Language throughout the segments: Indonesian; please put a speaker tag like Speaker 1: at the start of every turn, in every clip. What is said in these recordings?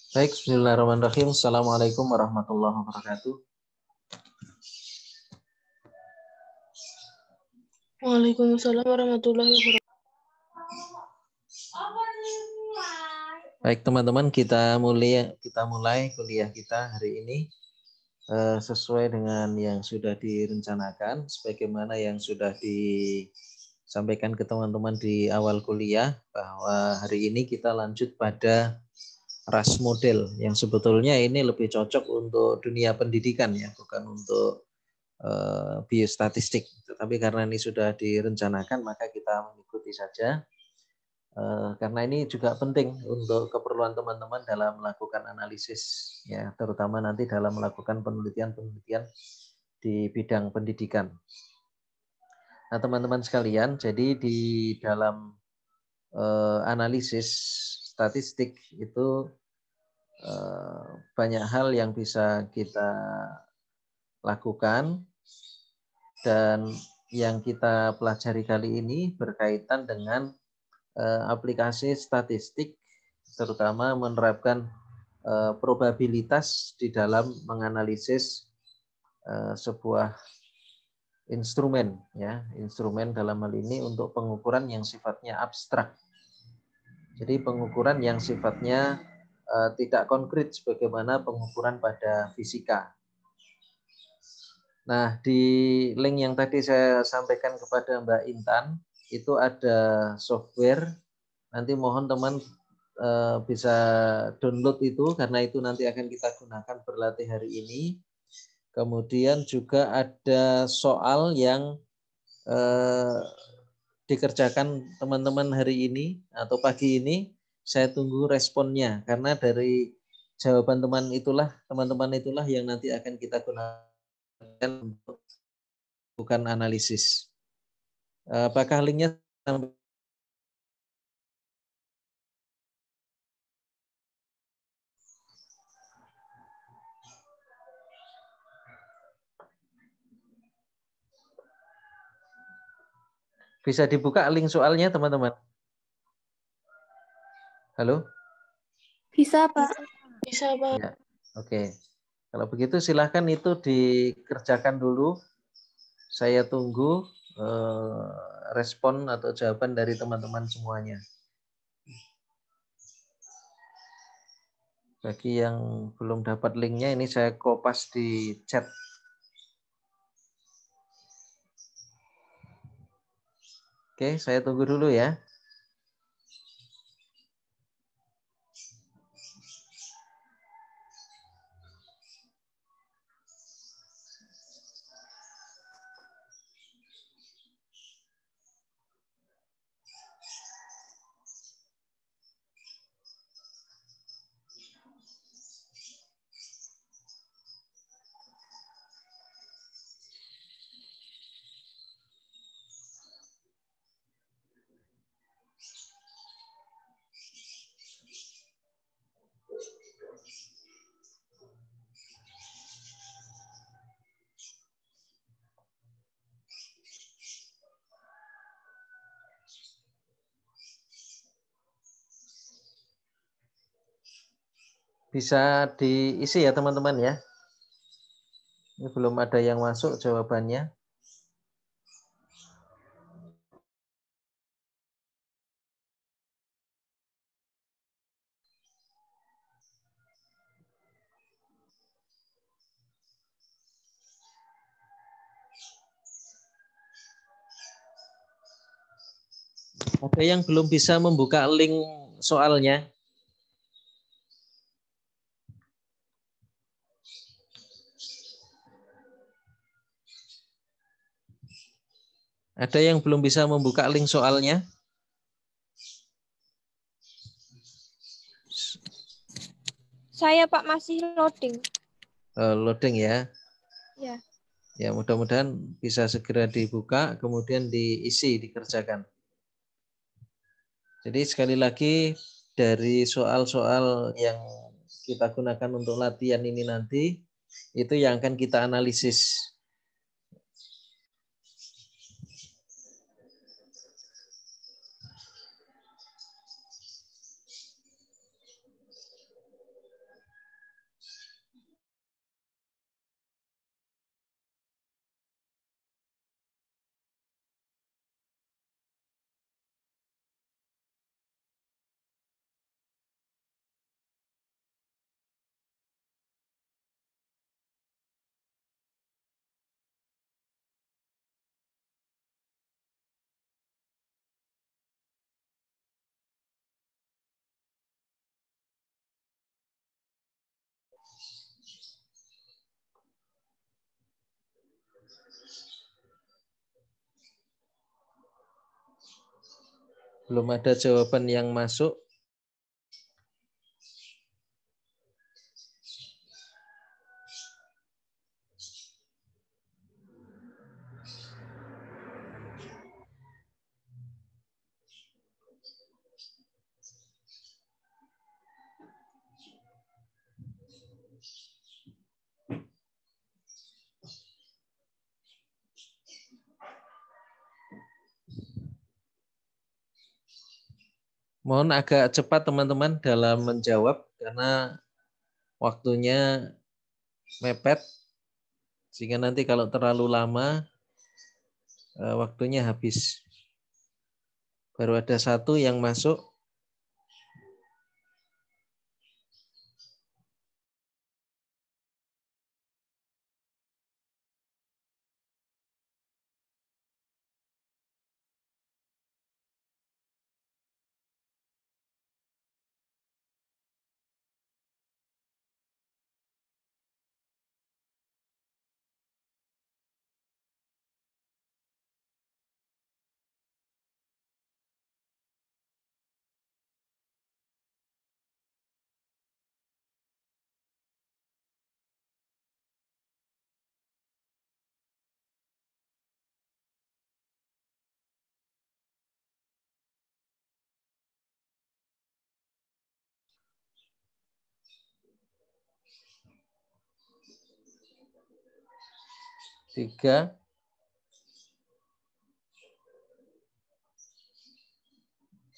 Speaker 1: Baik, bismillahirrahmanirrahim. Assalamualaikum warahmatullahi wabarakatuh.
Speaker 2: Waalaikumsalam warahmatullahi wabarakatuh.
Speaker 1: Baik teman-teman, kita mulai kuliah kita hari ini sesuai dengan yang sudah direncanakan, sebagaimana yang sudah disampaikan ke teman-teman di awal kuliah, bahwa hari ini kita lanjut pada RAS model yang sebetulnya ini lebih cocok untuk dunia pendidikan ya, bukan untuk biostatistik. Tetapi karena ini sudah direncanakan, maka kita mengikuti saja. Karena ini juga penting untuk keperluan teman-teman dalam melakukan analisis, ya, terutama nanti dalam melakukan penelitian-penelitian di bidang pendidikan. Nah, teman-teman sekalian, jadi di dalam analisis statistik itu banyak hal yang bisa kita lakukan, dan yang kita pelajari kali ini berkaitan dengan aplikasi statistik, terutama menerapkan probabilitas di dalam menganalisis sebuah instrumen, ya, instrumen dalam hal ini untuk pengukuran yang sifatnya abstrak. Jadi pengukuran yang sifatnya tidak konkret sebagaimana pengukuran pada fisika. Nah, di link yang tadi saya sampaikan kepada Mbak Intan, itu ada software. Nanti mohon teman bisa download itu, karena itu nanti akan kita gunakan berlatih hari ini. Kemudian juga ada soal yang dikerjakan teman-teman hari ini atau pagi ini. Saya tunggu responnya, karena dari jawaban teman-teman itulah yang nanti akan kita gunakan untuk bukan analisis. Apakah linknya bisa dibuka link soalnya, teman-teman? Halo?
Speaker 3: Bisa, Pak.
Speaker 2: Bisa, Pak.
Speaker 1: Ya, oke. Kalau begitu silahkan itu dikerjakan dulu. Saya tunggu respon atau jawaban dari teman-teman semuanya. Bagi yang belum dapat linknya, ini saya kopas di chat. Oke, saya tunggu dulu ya. Bisa diisi ya teman-teman ya. Ini belum ada yang masuk jawabannya. Ada yang belum bisa membuka link soalnya? Ada yang belum bisa membuka link soalnya?
Speaker 3: Saya, Pak, masih loading.
Speaker 1: Loading ya.
Speaker 3: Ya.
Speaker 1: Ya, mudah-mudahan bisa segera dibuka, kemudian diisi, dikerjakan. Jadi sekali lagi, dari soal-soal yang kita gunakan untuk latihan ini nanti, itu yang akan kita analisis. Belum ada jawaban yang masuk. Mohon agak cepat teman-teman dalam menjawab karena waktunya mepet. Sehingga nanti kalau terlalu lama waktunya habis. Baru ada satu yang masuk. Tiga.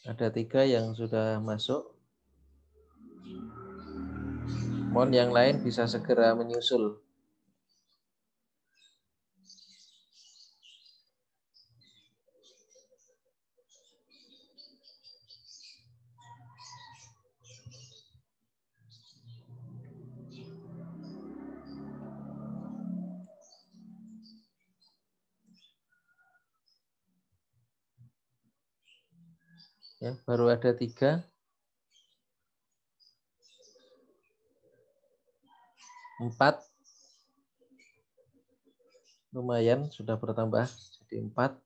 Speaker 1: Ada 3 yang sudah masuk. Mohon yang lain bisa segera menyusul. Ya, baru ada 3. 4. Lumayan sudah bertambah jadi 4.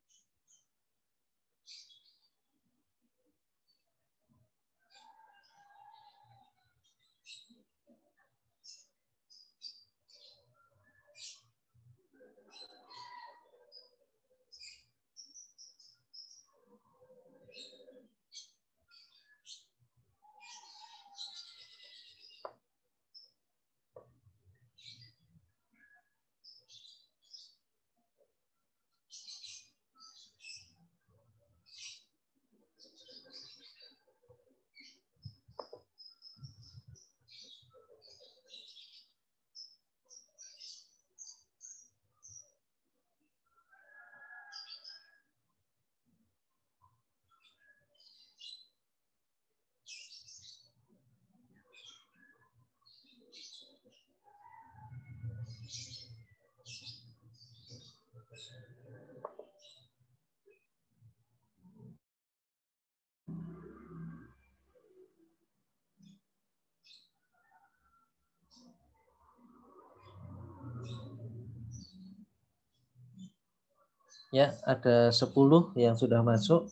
Speaker 1: Ya, ada 10 yang sudah masuk.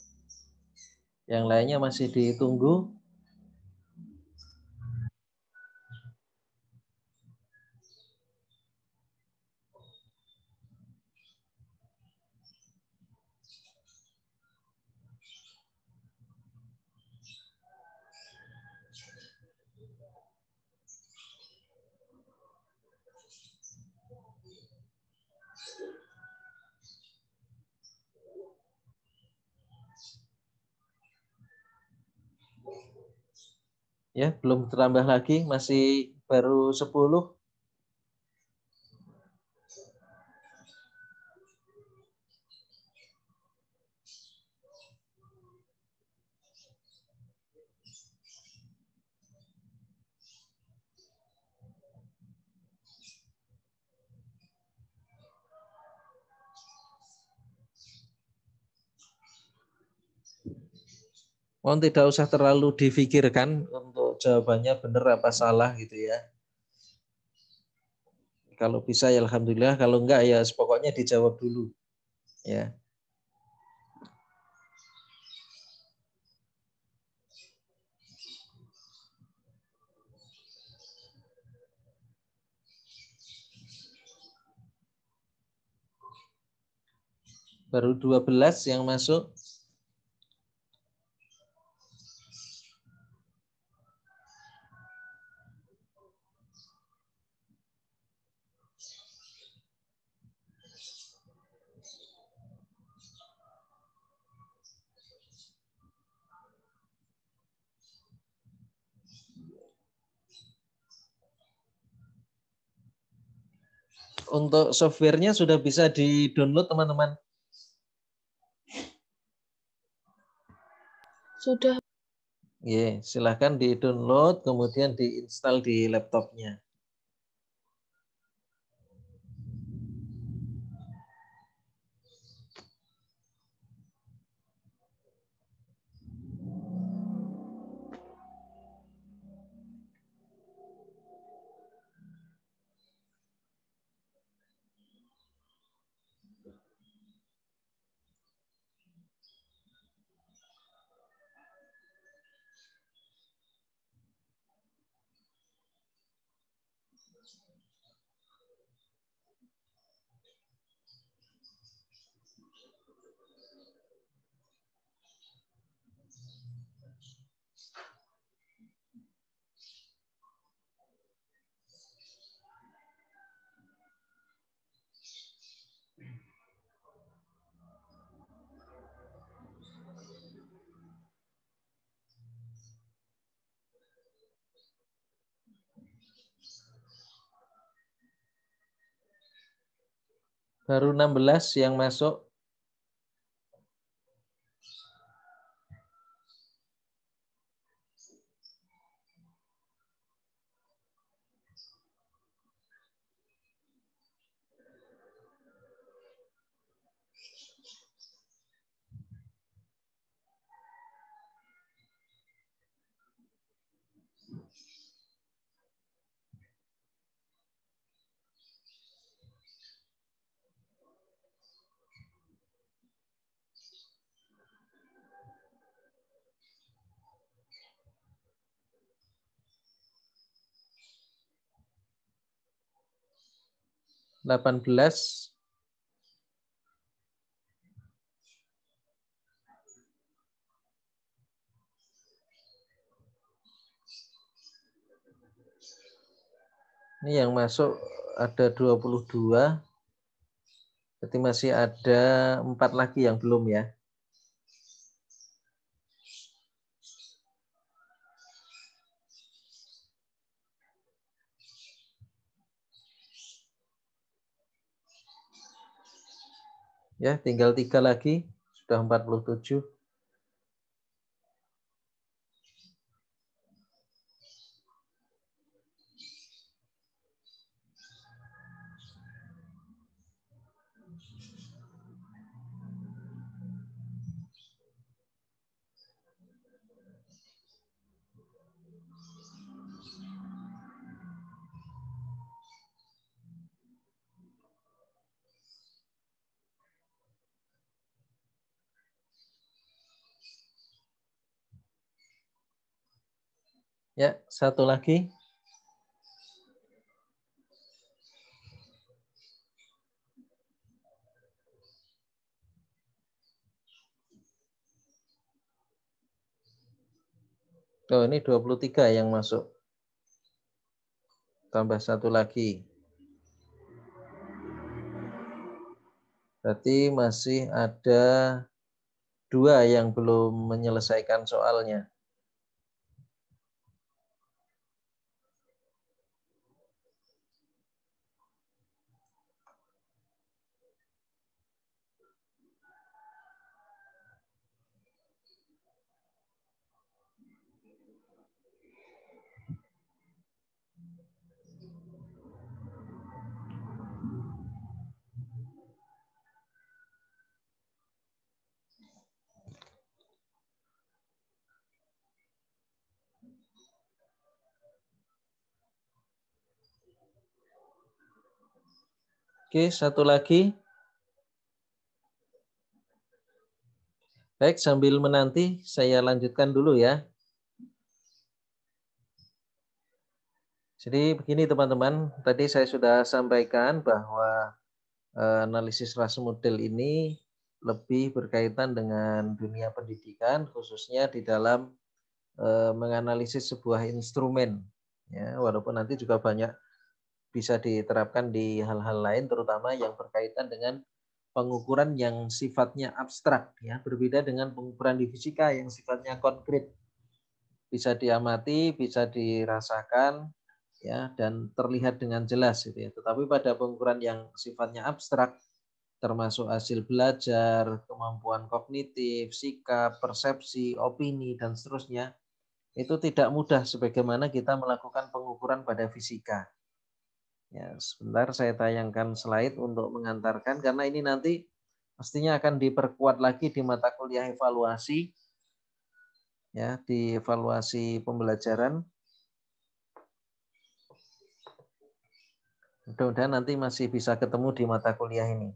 Speaker 1: Yang lainnya masih ditunggu. Ya, belum terambah lagi, masih baru 10. Mohon tidak usah terlalu difikirkan untuk jawabannya benar apa salah gitu ya. Kalau bisa ya alhamdulillah, kalau enggak ya pokoknya dijawab dulu. Ya. Baru 12 yang masuk. Untuk softwarenya sudah bisa di-download teman-teman.
Speaker 2: Sudah.
Speaker 1: Ya, silahkan di-download, kemudian diinstal di laptopnya. Baru 16 yang masuk. Delapan belas. Ini yang masuk ada 22. Berarti masih ada 4 lagi yang belum ya. Ya, tinggal 3 lagi. Sudah 47. Ya, satu lagi. Oh, ini 23 yang masuk. Tambah satu lagi. Berarti masih ada 2 yang belum menyelesaikan soalnya. Oke, satu lagi. Baik, sambil menanti saya lanjutkan dulu ya. Jadi begini teman-teman, tadi saya sudah sampaikan bahwa analisis ras model ini lebih berkaitan dengan dunia pendidikan, khususnya di dalam menganalisis sebuah instrumen. Ya, walaupun nanti juga banyak bisa diterapkan di hal-hal lain, terutama yang berkaitan dengan pengukuran yang sifatnya abstrak, ya, berbeda dengan pengukuran di fisika yang sifatnya konkret, bisa diamati, bisa dirasakan, ya, dan terlihat dengan jelas, gitu ya. Tetapi pada pengukuran yang sifatnya abstrak, termasuk hasil belajar, kemampuan kognitif, sikap, persepsi, opini, dan seterusnya, itu tidak mudah sebagaimana kita melakukan pengukuran pada fisika. Ya, sebentar saya tayangkan slide untuk mengantarkan, karena ini nanti pastinya akan diperkuat lagi di mata kuliah evaluasi, ya, di evaluasi pembelajaran. Mudah-mudahan nanti masih bisa ketemu di mata kuliah ini.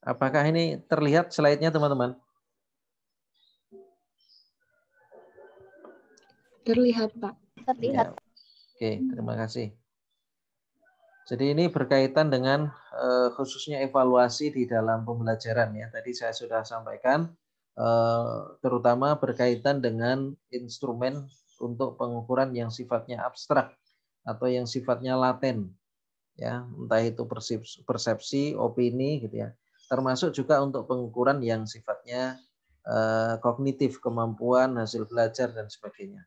Speaker 1: Apakah ini terlihat slide-nya, teman-teman?
Speaker 3: Terlihat, Pak.
Speaker 1: Ya. Oke, terima kasih. Jadi ini berkaitan dengan khususnya evaluasi di dalam pembelajaran, ya. Tadi saya sudah sampaikan, terutama berkaitan dengan instrumen untuk pengukuran yang sifatnya abstrak atau yang sifatnya laten, ya, entah itu persepsi, opini, gitu ya. Termasuk juga untuk pengukuran yang sifatnya kognitif, kemampuan, hasil belajar, dan sebagainya.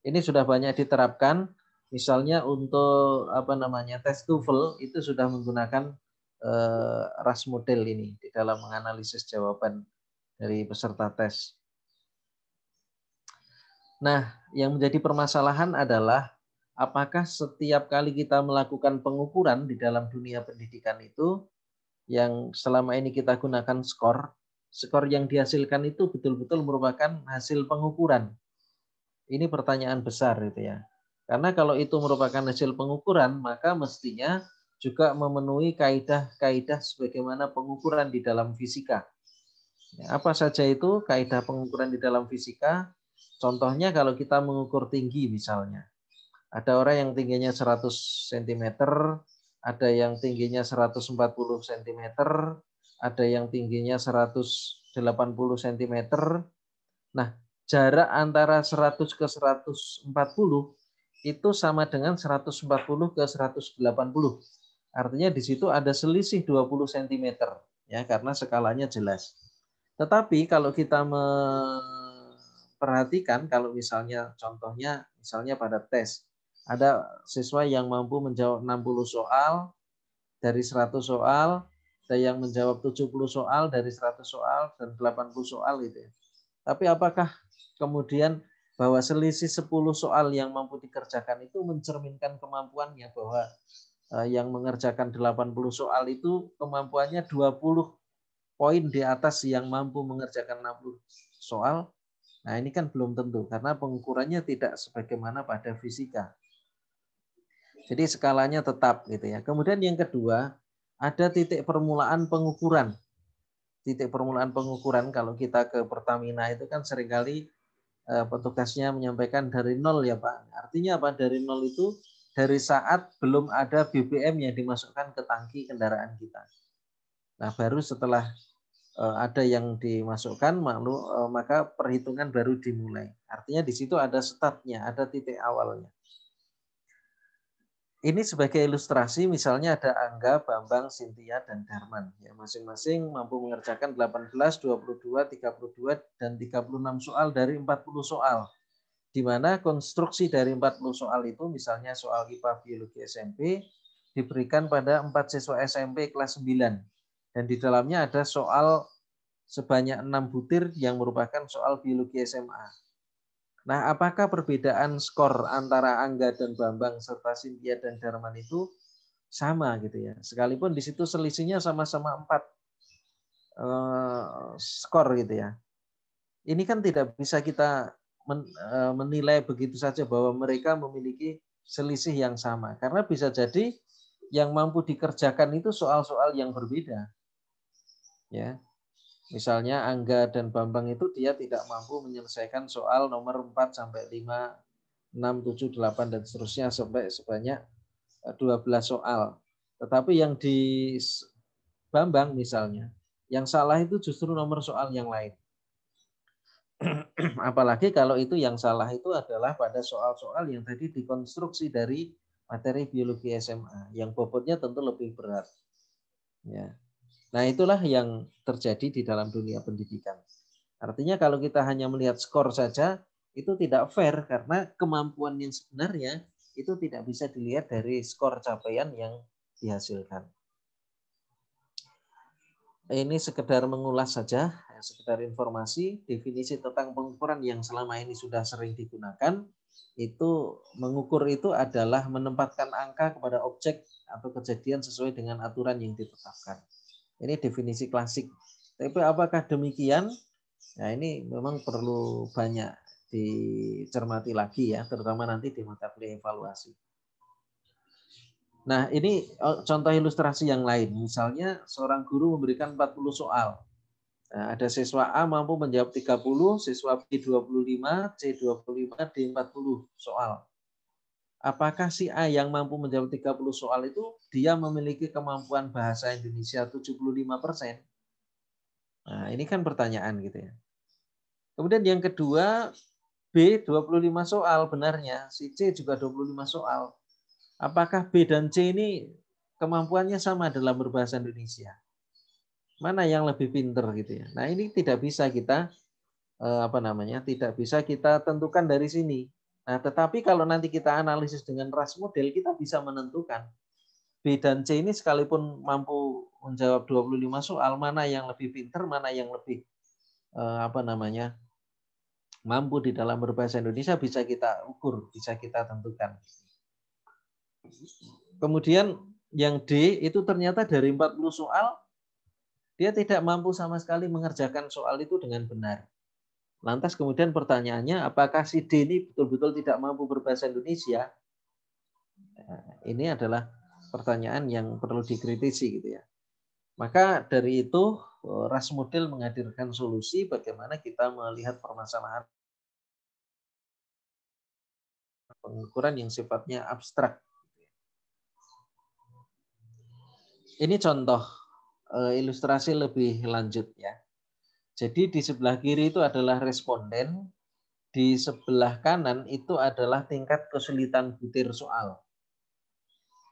Speaker 1: Ini sudah banyak diterapkan. Misalnya untuk tes TOEFL itu sudah menggunakan RAS model ini di dalam menganalisis jawaban dari peserta tes. Nah, yang menjadi permasalahan adalah apakah setiap kali kita melakukan pengukuran di dalam dunia pendidikan itu yang selama ini kita gunakan skor yang dihasilkan itu betul-betul merupakan hasil pengukuran. Ini pertanyaan besar itu ya. Karena kalau itu merupakan hasil pengukuran, maka mestinya juga memenuhi kaidah-kaidah sebagaimana pengukuran di dalam fisika. Apa saja itu kaidah pengukuran di dalam fisika? Contohnya kalau kita mengukur tinggi misalnya. Ada orang yang tingginya 100 cm, ada yang tingginya 140 cm, ada yang tingginya 180 cm. Nah, jarak antara 100 ke 140 itu sama dengan 140 ke 180. Artinya di situ ada selisih 20 cm, ya, karena skalanya jelas. Tetapi kalau kita memperhatikan, kalau misalnya contohnya misalnya pada tes, ada siswa yang mampu menjawab 60 soal dari 100 soal, ada yang menjawab 70 soal dari 100 soal, dan 80 soal gitu ya. Tapi apakah kemudian bahwa selisih 10 soal yang mampu dikerjakan itu mencerminkan kemampuannya, bahwa yang mengerjakan 80 soal itu kemampuannya 20 poin di atas yang mampu mengerjakan 60 soal? Nah, ini kan belum tentu karena pengukurannya tidak sebagaimana pada fisika. Jadi skalanya tetap gitu ya. Kemudian yang kedua, ada titik permulaan pengukuran. Titik permulaan pengukuran kalau kita ke Pertamina itu kan seringkali petugasnya menyampaikan dari nol ya Pak. Artinya apa? Dari nol itu dari saat belum ada BBM yang dimasukkan ke tangki kendaraan kita. Nah, baru setelah ada yang dimasukkan, maka perhitungan baru dimulai. Artinya di situ ada startnya, ada titik awalnya. Ini sebagai ilustrasi, misalnya ada Angga, Bambang, Cynthia, dan Darman. Ya, masing-masing mampu mengerjakan 18, 22, 32, dan 36 soal dari 40 soal. Di mana konstruksi dari 40 soal itu, misalnya soal IPA Biologi SMP, diberikan pada 4 siswa SMP kelas 9. Dan di dalamnya ada soal sebanyak 6 butir yang merupakan soal Biologi SMA. Nah, apakah perbedaan skor antara Angga dan Bambang serta Cynthia dan Darman itu sama gitu ya? Sekalipun di situ selisihnya sama-sama 4 skor gitu ya. Ini kan tidak bisa kita menilai begitu saja bahwa mereka memiliki selisih yang sama. Karena bisa jadi yang mampu dikerjakan itu soal-soal yang berbeda. Ya. Misalnya Angga dan Bambang itu dia tidak mampu menyelesaikan soal nomor 4 sampai 5, 6, 7, 8 dan seterusnya sampai sebanyak 12 soal. Tetapi yang Bambang misalnya. Yang salah itu justru nomor soal yang lain. Apalagi kalau itu yang salah itu adalah pada soal-soal yang tadi dikonstruksi dari materi biologi SMA yang bobotnya tentu lebih berat. Ya. Nah, itulah yang terjadi di dalam dunia pendidikan. Artinya kalau kita hanya melihat skor saja itu tidak fair karena kemampuan yang sebenarnya itu tidak bisa dilihat dari skor capaian yang dihasilkan. Ini sekedar mengulas saja, sekedar informasi, definisi tentang pengukuran yang selama ini sudah sering digunakan, itu mengukur itu adalah menempatkan angka kepada objek atau kejadian sesuai dengan aturan yang ditetapkan. Ini definisi klasik. Tapi apakah demikian? Nah, ini memang perlu banyak dicermati lagi ya, terutama nanti di mata kuliah evaluasi. Nah, ini contoh ilustrasi yang lain. Misalnya seorang guru memberikan 40 soal. Nah, ada siswa A mampu menjawab 30, siswa B 25, C 25, D 40 soal. Apakah si A yang mampu menjawab 30 soal itu dia memiliki kemampuan bahasa Indonesia 75%? Nah, ini kan pertanyaan gitu ya. Kemudian yang kedua, B 25 soal benarnya, si C juga 25 soal. Apakah B dan C ini kemampuannya sama dalam berbahasa Indonesia? Mana yang lebih pinter gitu ya? Nah, ini tidak bisa kita tidak bisa kita tentukan dari sini. Nah, tetapi kalau nanti kita analisis dengan ras model, kita bisa menentukan B dan C ini sekalipun mampu menjawab 25 soal, mana yang lebih pinter, mana yang lebih mampu di dalam berbahasa Indonesia bisa kita ukur, bisa kita tentukan. Kemudian yang D itu ternyata dari 40 soal, dia tidak mampu sama sekali mengerjakan soal itu dengan benar. Lantas kemudian pertanyaannya, apakah si D ini betul-betul tidak mampu berbahasa Indonesia? Nah, ini adalah pertanyaan yang perlu dikritisi gitu ya. Maka dari itu ras model menghadirkan solusi bagaimana kita melihat permasalahan pengukuran yang sifatnya abstrak. Ini contoh ilustrasi lebih lanjut ya. Jadi di sebelah kiri itu adalah responden, di sebelah kanan itu adalah tingkat kesulitan butir soal.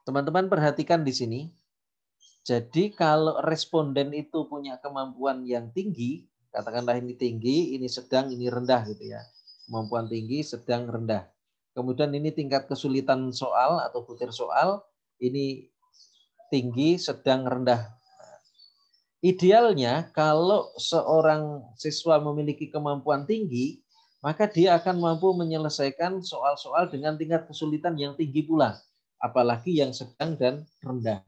Speaker 1: Teman-teman perhatikan di sini. Jadi kalau responden itu punya kemampuan yang tinggi, katakanlah ini tinggi, ini sedang, ini rendah gitu ya. Kemampuan tinggi, sedang, rendah. Kemudian ini tingkat kesulitan soal atau butir soal, ini tinggi, sedang, rendah. Idealnya kalau seorang siswa memiliki kemampuan tinggi, maka dia akan mampu menyelesaikan soal-soal dengan tingkat kesulitan yang tinggi pula, apalagi yang sedang dan rendah.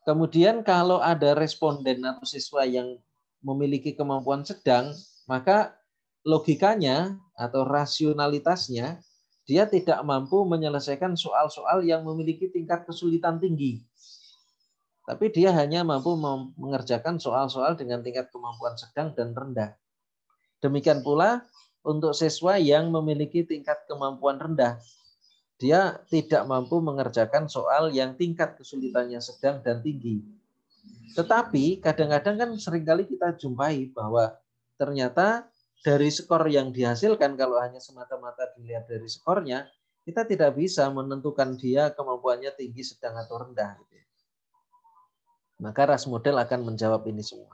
Speaker 1: Kemudian kalau ada responden atau siswa yang memiliki kemampuan sedang, maka logikanya atau rasionalitasnya dia tidak mampu menyelesaikan soal-soal yang memiliki tingkat kesulitan tinggi. Tapi dia hanya mampu mengerjakan soal-soal dengan tingkat kemampuan sedang dan rendah. Demikian pula untuk siswa yang memiliki tingkat kemampuan rendah. Dia tidak mampu mengerjakan soal yang tingkat kesulitannya sedang dan tinggi. Tetapi kadang-kadang kan seringkali kita jumpai bahwa ternyata dari skor yang dihasilkan, kalau hanya semata-mata dilihat dari skornya, kita tidak bisa menentukan dia kemampuannya tinggi, sedang, atau rendah. Maka ras model akan menjawab ini semua.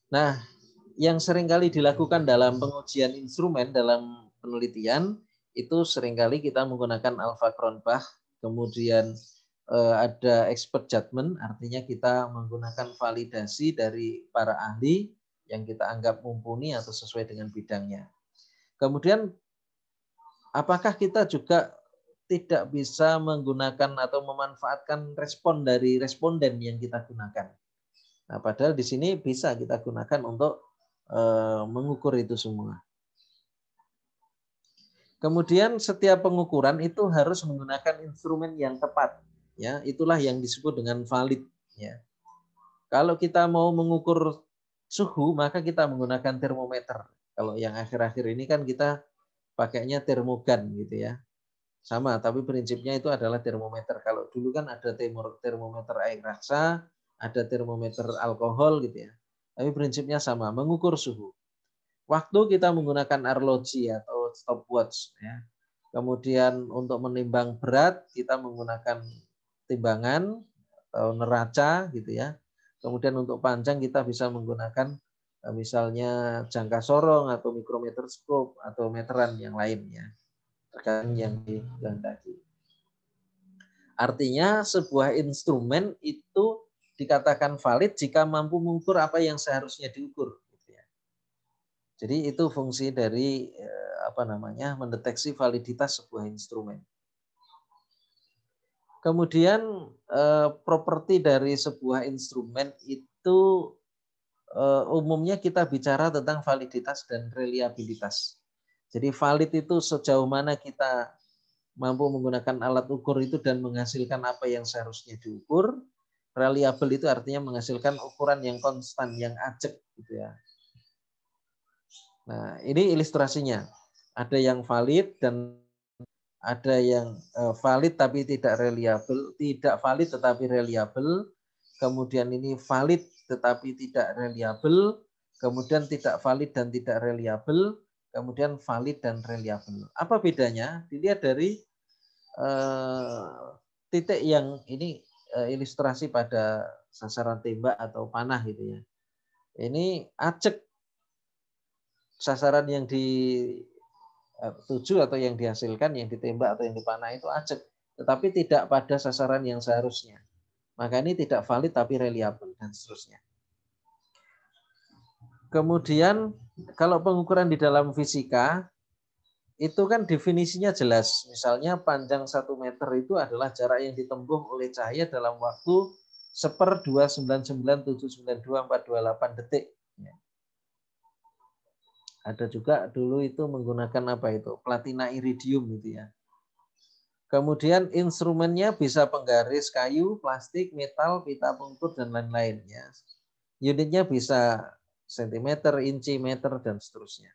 Speaker 1: Nah, yang seringkali dilakukan dalam pengujian instrumen dalam penelitian, itu seringkali kita menggunakan Alpha Cronbach, kemudian ada expert judgment, artinya kita menggunakan validasi dari para ahli yang kita anggap mumpuni atau sesuai dengan bidangnya. Kemudian apakah kita juga tidak bisa menggunakan atau memanfaatkan respon dari responden yang kita gunakan? Nah, padahal di sini bisa kita gunakan untuk mengukur itu semua. Kemudian setiap pengukuran itu harus menggunakan instrumen yang tepat. Ya, itulah yang disebut dengan valid. Ya. Kalau kita mau mengukur suhu, maka kita menggunakan termometer. Kalau yang akhir-akhir ini kan kita pakainya termogan gitu ya. Sama, tapi prinsipnya itu adalah termometer. Kalau dulu kan ada termometer air raksa, ada termometer alkohol gitu ya. Tapi prinsipnya sama, mengukur suhu. Waktu kita menggunakan arloji atau stopwatch ya. Kemudian untuk menimbang berat kita menggunakan timbangan atau neraca gitu ya. Kemudian untuk panjang kita bisa menggunakan misalnya jangka sorong atau mikrometer scope atau meteran yang lainnya. Tergantung yang dikehendaki. Artinya sebuah instrumen itu dikatakan valid jika mampu mengukur apa yang seharusnya diukur. Jadi itu fungsi dari mendeteksi validitas sebuah instrumen. Kemudian properti dari sebuah instrumen itu umumnya kita bicara tentang validitas dan reliabilitas. Jadi valid itu sejauh mana kita mampu menggunakan alat ukur itu dan menghasilkan apa yang seharusnya diukur. Reliable itu artinya menghasilkan ukuran yang konstan, yang ajek gitu ya. Nah, ini ilustrasinya. Ada yang valid dan ada yang valid tapi tidak reliable, tidak valid tetapi reliable. Kemudian ini valid tetapi tidak reliable, kemudian tidak valid dan tidak reliable, kemudian valid dan reliable. Apa bedanya? Dilihat dari titik yang ini ilustrasi pada sasaran tembak atau panah gitu ya. Ini ajek sasaran yang dituju atau yang dihasilkan, yang ditembak atau yang dipanah itu ajek, tetapi tidak pada sasaran yang seharusnya. Maka ini tidak valid tapi reliable dan seterusnya. Kemudian kalau pengukuran di dalam fisika itu kan definisinya jelas. Misalnya panjang 1 meter itu adalah jarak yang ditempuh oleh cahaya dalam waktu 1/299792428 detik. Ada juga dulu itu menggunakan apa itu? Platina iridium gitu ya. Kemudian instrumennya bisa penggaris kayu, plastik, metal, pita pengukur dan lain-lain ya. Unitnya bisa sentimeter, inci, meter dan seterusnya.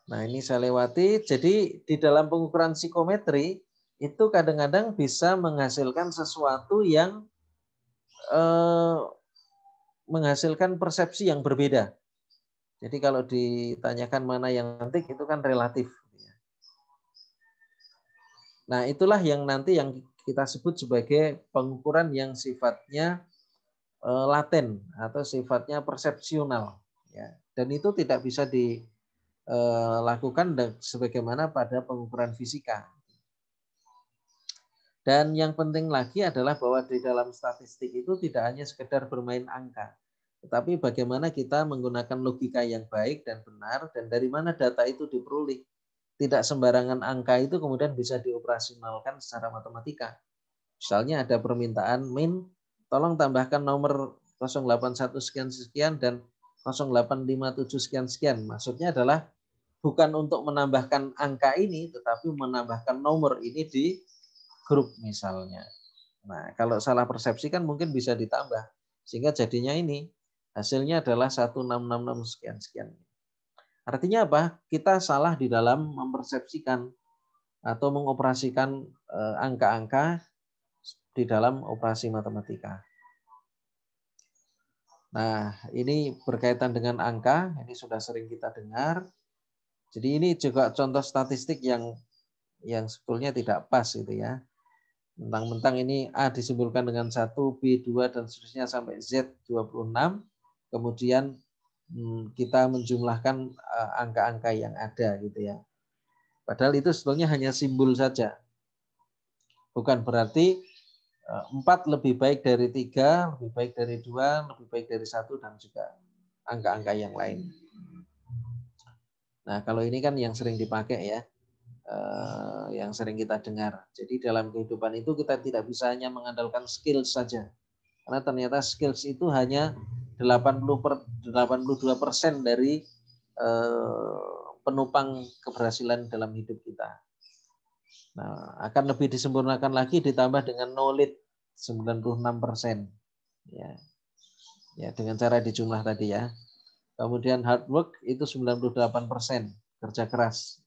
Speaker 1: Nah, ini saya lewati. Jadi di dalam pengukuran psikometri itu kadang-kadang bisa menghasilkan sesuatu yang menghasilkan persepsi yang berbeda. Jadi kalau ditanyakan mana yang antik itu kan relatif. Nah, itulah yang nanti yang kita sebut sebagai pengukuran yang sifatnya laten atau sifatnya persepsional. Ya. Dan itu tidak bisa dilakukan sebagaimana pada pengukuran fisika. Dan yang penting lagi adalah bahwa di dalam statistik itu tidak hanya sekedar bermain angka, tetapi bagaimana kita menggunakan logika yang baik dan benar, dan dari mana data itu diperoleh. Tidak sembarangan angka itu kemudian bisa dioperasionalkan secara matematika. Misalnya ada permintaan min, tolong tambahkan nomor 081 sekian-sekian dan 0857 sekian-sekian. Maksudnya adalah bukan untuk menambahkan angka ini, tetapi menambahkan nomor ini di grup misalnya. Nah, kalau salah persepsi kan mungkin bisa ditambah. Sehingga jadinya ini hasilnya adalah 1666 sekian-sekian. Artinya apa? Kita salah di dalam mempersepsikan atau mengoperasikan angka-angka di dalam operasi matematika. Nah, ini berkaitan dengan angka, ini sudah sering kita dengar. Jadi ini juga contoh statistik yang sebetulnya tidak pas gitu ya. Mentang-mentang ini A disimpulkan dengan 1, B 2 dan seterusnya sampai Z 26. Kemudian kita menjumlahkan angka-angka yang ada gitu ya. Padahal itu sebetulnya hanya simbol saja. Bukan berarti 4 lebih baik dari 3, lebih baik dari 2, lebih baik dari 1 dan juga angka-angka yang lain. Nah, kalau ini kan yang sering dipakai ya. Yang sering kita dengar. Jadi dalam kehidupan itu kita tidak bisa hanya mengandalkan skills saja. Karena ternyata skills itu hanya 82% dari penopang keberhasilan dalam hidup kita. Nah, akan lebih disempurnakan lagi ditambah dengan knowledge 96%. Ya. Ya, dengan cara dijumlah tadi ya. Kemudian hard work itu 98%, kerja keras.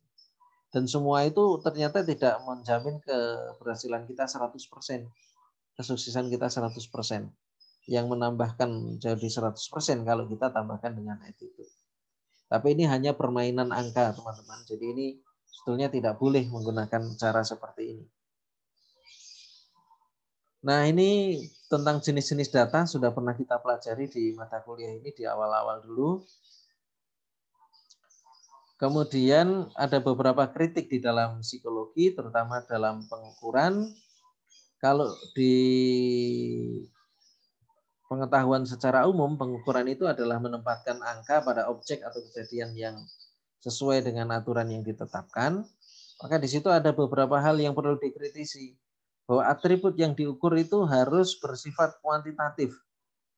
Speaker 1: Dan semua itu ternyata tidak menjamin keberhasilan kita 100%, kesuksesan kita 100%. Yang menambahkan jadi 100% kalau kita tambahkan dengan attitude. Tapi ini hanya permainan angka, teman-teman. Jadi ini sebetulnya tidak boleh menggunakan cara seperti ini. Nah, ini tentang jenis-jenis data sudah pernah kita pelajari di mata kuliah ini di awal-awal dulu. Kemudian ada beberapa kritik di dalam psikologi, terutama dalam pengukuran. Kalau di pengetahuan secara umum, pengukuran itu adalah menempatkan angka pada objek atau kejadian yang sesuai dengan aturan yang ditetapkan. Maka di situ ada beberapa hal yang perlu dikritisi. Bahwa atribut yang diukur itu harus bersifat kuantitatif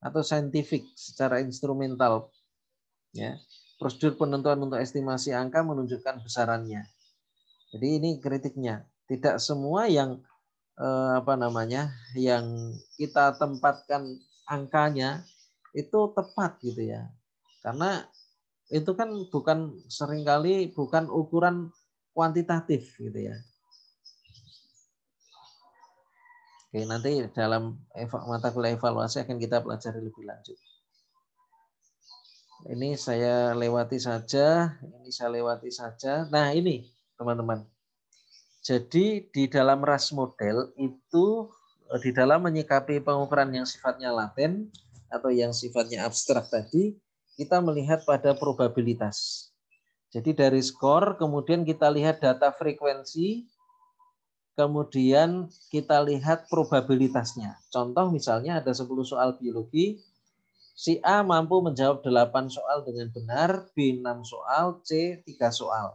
Speaker 1: atau saintifik secara instrumental. Ya. Prosedur penentuan untuk estimasi angka menunjukkan besarannya. Jadi ini kritiknya. Tidak semua yang yang kita tempatkan angkanya itu tepat gitu ya. Karena itu kan seringkali bukan ukuran kuantitatif gitu ya. Oke, nanti dalam mata kuliah evaluasi akan kita pelajari lebih lanjut. Ini saya lewati saja, Nah, ini teman-teman. Jadi di dalam RAS model itu di dalam menyikapi pengukuran yang sifatnya laten atau yang sifatnya abstrak tadi, kita melihat pada probabilitas. Jadi dari skor, kemudian kita lihat data frekuensi, kemudian kita lihat probabilitasnya. Contoh misalnya ada 10 soal biologi, si A mampu menjawab 8 soal dengan benar, B 6 soal, C 3 soal.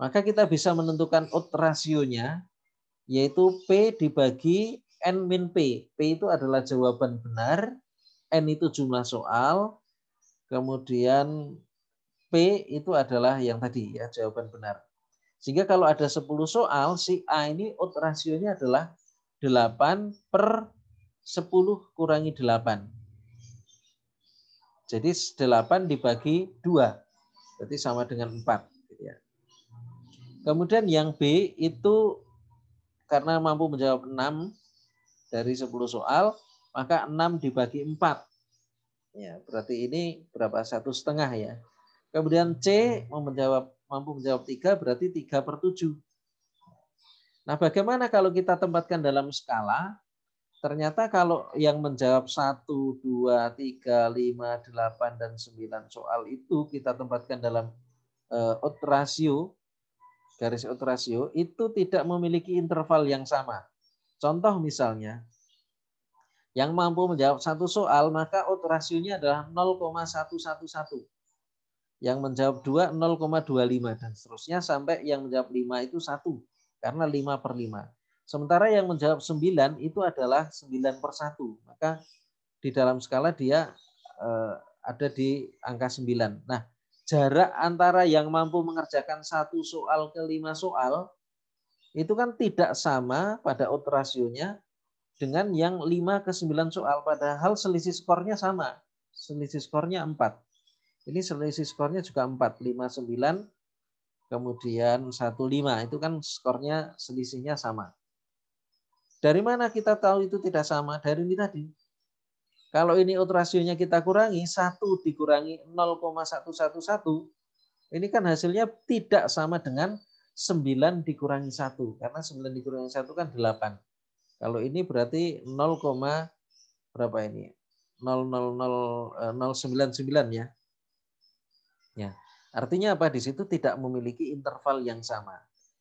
Speaker 1: Maka kita bisa menentukan odds rasionya, yaitu P dibagi N min P. P itu adalah jawaban benar, N itu jumlah soal, kemudian P itu adalah yang tadi ya jawaban benar. Sehingga kalau ada 10 soal, si A ini odds rasionya adalah 8/10 kurangi 8. Jadi 8 dibagi 2, berarti sama dengan 4. Kemudian yang B itu karena mampu menjawab 6 dari 10 soal, maka 6 dibagi 4. Ya, berarti ini berapa? 1,5 ya. Kemudian C mampu menjawab 3, berarti 3/7. Nah, bagaimana kalau kita tempatkan dalam skala? Ternyata kalau yang menjawab 1, 2, 3, 5, 8, dan 9 soal itu kita tempatkan dalam odds ratio, garis odds ratio, itu tidak memiliki interval yang sama. Contoh misalnya, yang mampu menjawab 1 soal, maka odds rasionya adalah 0,111. Yang menjawab 2, 0,25, dan seterusnya sampai yang menjawab 5 itu 1, karena 5/5. Sementara yang menjawab 9 itu adalah 9/1. Maka di dalam skala dia ada di angka 9. Nah, jarak antara yang mampu mengerjakan 1 soal ke 5 soal itu kan tidak sama pada odds rasionya dengan yang 5 ke 9 soal. Padahal selisih skornya sama. Selisih skornya 4. Ini selisih skornya juga 4. 5, 9, kemudian 1, 5. Itu kan skornya selisihnya sama. Dari mana kita tahu itu tidak sama? Dari ini tadi. Kalau ini odds rasionya kita kurangi, 1 dikurangi 0,111, ini kan hasilnya tidak sama dengan 9 dikurangi 1. Karena 9 dikurangi 1 kan 8. Kalau ini berarti 0, berapa ini? 0,099 ya. Ya. Artinya apa? Di situ tidak memiliki interval yang sama.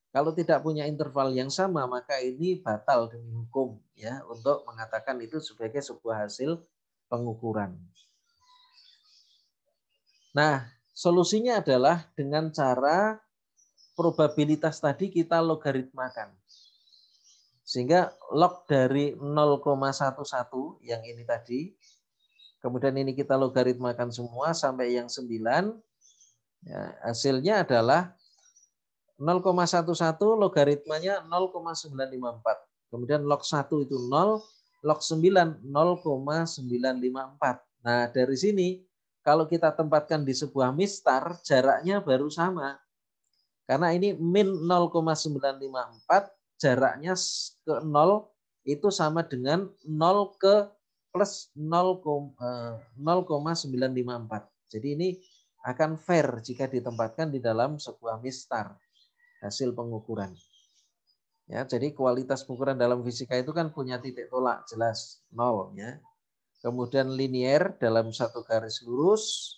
Speaker 1: Kalau tidak punya interval yang sama, maka ini batal demi hukum ya untuk mengatakan itu sebagai sebuah hasil pengukuran. Nah, solusinya adalah dengan cara probabilitas tadi kita logaritmakan. Sehingga log dari 0,11 yang ini tadi, kemudian ini kita logaritmakan semua sampai yang 9, ya, hasilnya adalah 0,11 logaritmanya 0,954. Kemudian log 1 itu 0, log 9 0,954. Nah, dari sini kalau kita tempatkan di sebuah mistar, jaraknya baru sama. Karena ini min 0,954, jaraknya ke 0 itu sama dengan 0 ke plus 0,954. Jadi ini akan fair jika ditempatkan di dalam sebuah mistar, hasil pengukuran. Ya, jadi kualitas pengukuran dalam fisika itu kan punya titik tolak jelas 0 ya. Kemudian linier dalam satu garis lurus,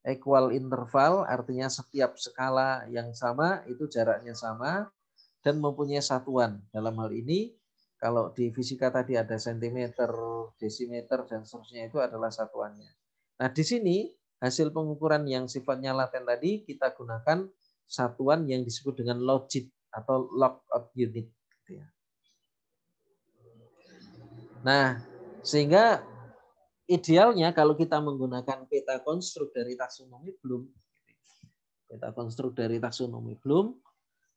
Speaker 1: equal interval artinya setiap skala yang sama itu jaraknya sama dan mempunyai satuan. Dalam hal ini kalau di fisika tadi ada sentimeter, desimeter dan seterusnya itu adalah satuannya. Nah, di sini hasil pengukuran yang sifatnya laten tadi kita gunakan satuan yang disebut dengan logit atau log of unit. Nah, sehingga idealnya kalau kita menggunakan peta konstruk dari taksonomi Bloom,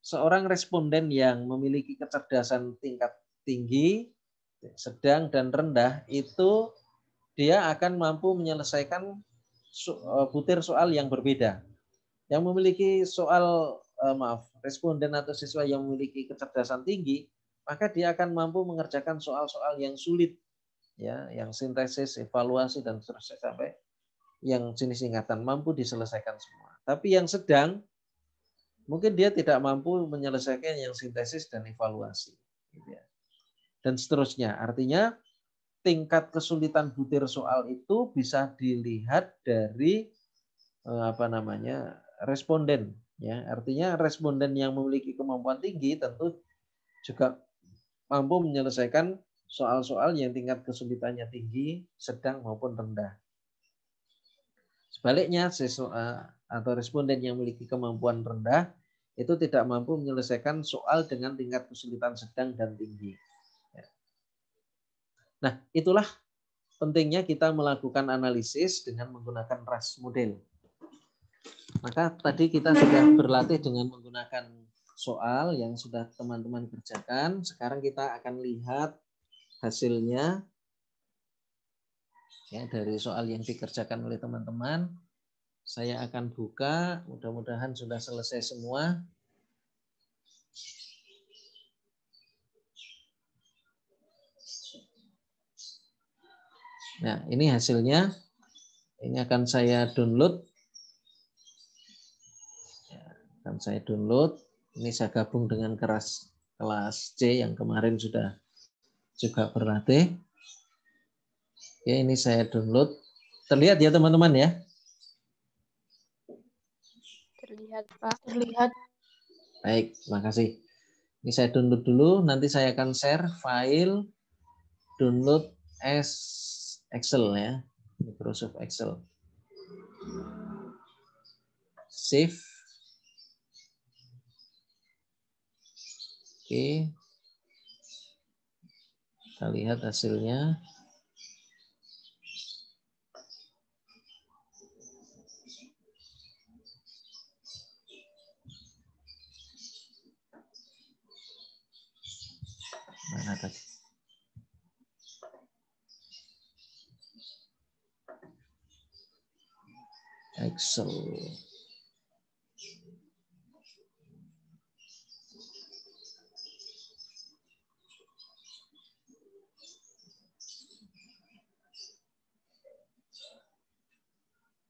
Speaker 1: seorang responden yang memiliki kecerdasan tingkat tinggi, sedang dan rendah itu dia akan mampu menyelesaikan butir soal yang berbeda. Yang memiliki responden atau siswa yang memiliki kecerdasan tinggi, maka dia akan mampu mengerjakan soal-soal yang sulit, ya, yang sintesis, evaluasi dan seterusnya sampai yang jenis singkatan mampu diselesaikan semua. Tapi yang sedang mungkin dia tidak mampu menyelesaikan yang sintesis dan evaluasi, dan seterusnya. Artinya tingkat kesulitan butir soal itu bisa dilihat dari responden. Ya, artinya responden yang memiliki kemampuan tinggi tentu juga mampu menyelesaikan soal-soal yang tingkat kesulitannya tinggi, sedang maupun rendah. Sebaliknya, siswa atau responden yang memiliki kemampuan rendah itu tidak mampu menyelesaikan soal dengan tingkat kesulitan sedang dan tinggi. Nah, itulah pentingnya kita melakukan analisis dengan menggunakan RAS model. Maka tadi kita sudah berlatih dengan menggunakan soal yang sudah teman-teman kerjakan. Sekarang kita akan lihat hasilnya ya, dari soal yang dikerjakan oleh teman-teman. Saya akan buka, mudah-mudahan sudah selesai semua. Nah, ini hasilnya. Ini akan saya download. Akan saya download. Ini saya gabung dengan kelas C yang kemarin sudah juga berlatih. Ya, ini saya download. Terlihat ya teman-teman ya?
Speaker 3: Terlihat, Pak.
Speaker 2: Terlihat.
Speaker 1: Baik, terima kasih. Ini saya download dulu, nanti saya akan share file download as Excel ya, Microsoft Excel. Save. Oke. Kita lihat hasilnya. Mana tadi? Excel.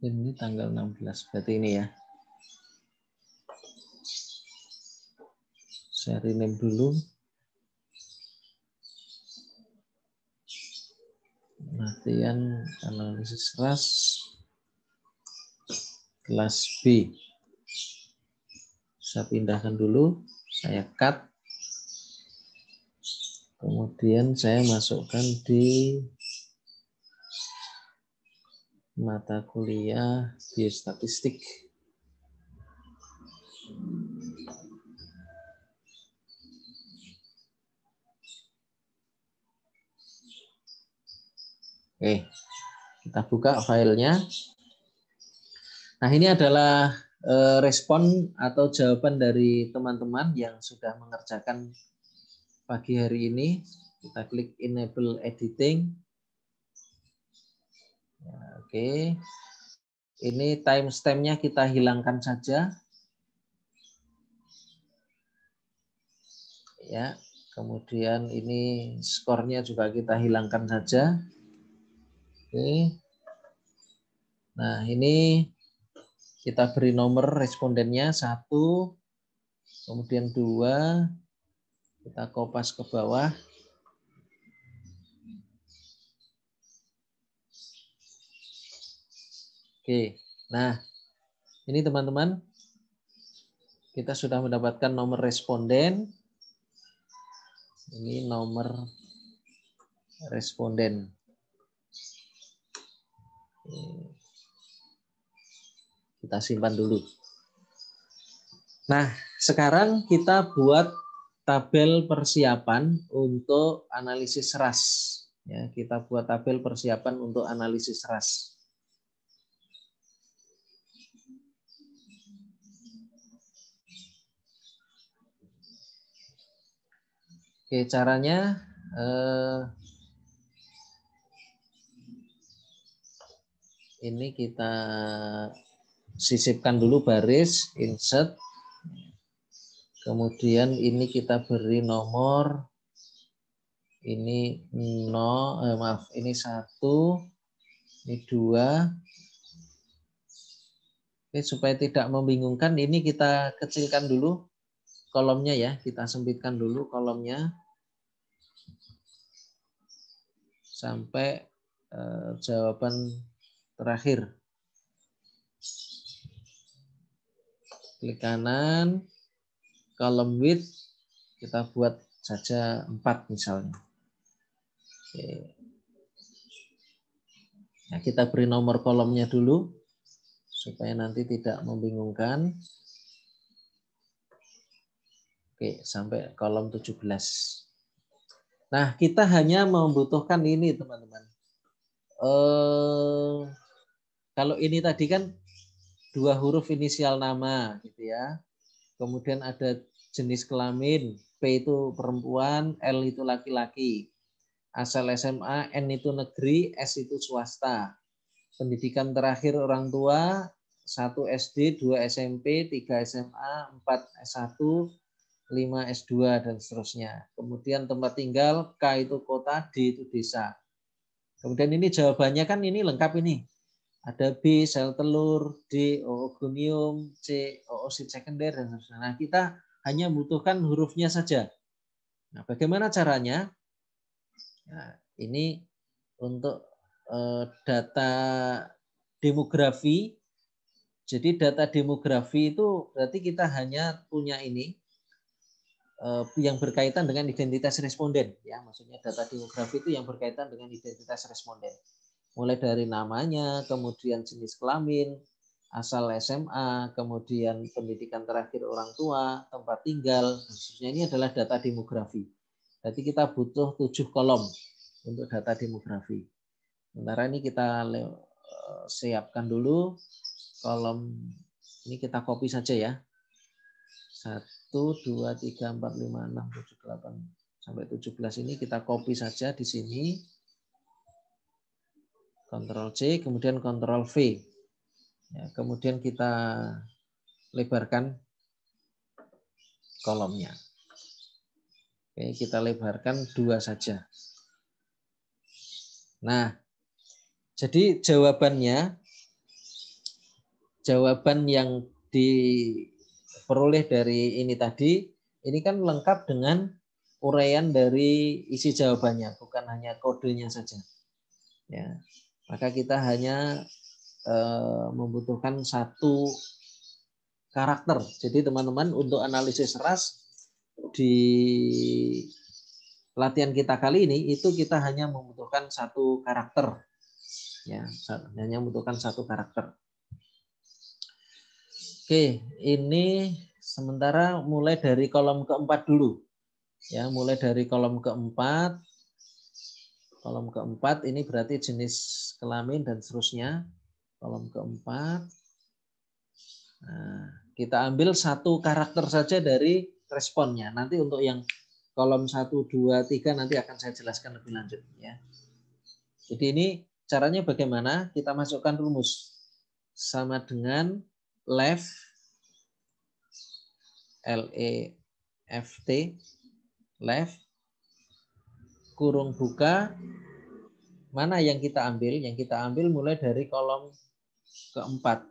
Speaker 1: Ini tanggal 16, berarti ini ya. Saya rename dulu. Latihan analisis RAS kelas B. Saya pindahkan dulu, saya cut. Kemudian saya masukkan di mata kuliah biostatistik. Oke, kita buka filenya. Nah, ini adalah respon atau jawaban dari teman-teman yang sudah mengerjakan pagi hari ini. Kita klik enable editing. Ya, oke. Ini timestamp-nya kita hilangkan saja. Ya, kemudian ini skornya juga kita hilangkan saja. Oke. Nah, ini kita beri nomor respondennya 1, kemudian 2, kita kopas ke bawah. Oke, nah ini teman-teman, kita sudah mendapatkan nomor responden. Ini nomor responden. Kita simpan dulu. Nah, sekarang kita buat tabel persiapan untuk analisis RAS. Ya, kita buat tabel persiapan untuk analisis RAS. Oke, caranya ini kita sisipkan dulu baris, insert. Kemudian ini kita beri nomor, ini ini 1, ini 2. Oke, supaya tidak membingungkan, ini kita kecilkan dulu kolomnya ya, kita sempitkan dulu kolomnya sampai jawaban terakhir. Klik kanan, kolom width kita buat saja 4 misalnya. Oke. Nah, kita beri nomor kolomnya dulu supaya nanti tidak membingungkan. Oke, sampai kolom 17. Nah, kita hanya membutuhkan ini, teman-teman. Kalau ini tadi kan 2 huruf inisial nama, gitu ya. Kemudian ada jenis kelamin, P itu perempuan, L itu laki-laki. Asal SMA, N itu negeri, S itu swasta. Pendidikan terakhir orang tua, 1 SD, 2 SMP, 3 SMA, 4 S1, 5 S2, dan seterusnya. Kemudian tempat tinggal, K itu kota, D itu desa. Kemudian ini jawabannya kan ini lengkap ini. Ada B, sel telur, D, oogonium, C, oosit sekunder, dan seterusnya. Nah, kita hanya membutuhkan hurufnya saja. Nah, bagaimana caranya? Nah, ini untuk data demografi. Jadi data demografi itu berarti kita hanya punya ini yang berkaitan dengan identitas responden, ya, maksudnya data demografi itu yang berkaitan dengan identitas responden, mulai dari namanya, kemudian jenis kelamin, asal SMA, kemudian pendidikan terakhir orang tua, tempat tinggal, dan seterusnya. Ini adalah data demografi. Berarti kita butuh 7 kolom untuk data demografi. Sementara ini kita siapkan dulu kolom ini, kita copy saja ya. 1, 2, 3, 4, 5, 6, 7, 8 sampai 17 ini kita copy saja di sini. Ctrl C, kemudian Ctrl V. Ya, kemudian kita lebarkan kolomnya. Oke, kita lebarkan 2 saja. Nah, jadi jawaban yang diperoleh dari ini tadi, ini kan lengkap dengan uraian dari isi jawabannya, bukan hanya kodenya saja. Ya, maka kita hanya membutuhkan 1 karakter. Jadi teman-teman, untuk analisis RAS di latihan kita kali ini itu kita hanya membutuhkan 1 karakter. Ya, hanya membutuhkan 1 karakter. Oke, ini sementara mulai dari kolom keempat dulu. Ya, mulai dari kolom keempat. Kolom keempat ini berarti jenis kelamin dan seterusnya. Kolom keempat. Nah, kita ambil 1 karakter saja dari responnya. Nanti untuk yang kolom 1, 2, 3 nanti akan saya jelaskan lebih lanjut. Ya. Jadi ini caranya bagaimana? Kita masukkan rumus. Sama dengan left, LEFT, left, kurung buka, mana yang kita ambil? Yang kita ambil mulai dari kolom keempat.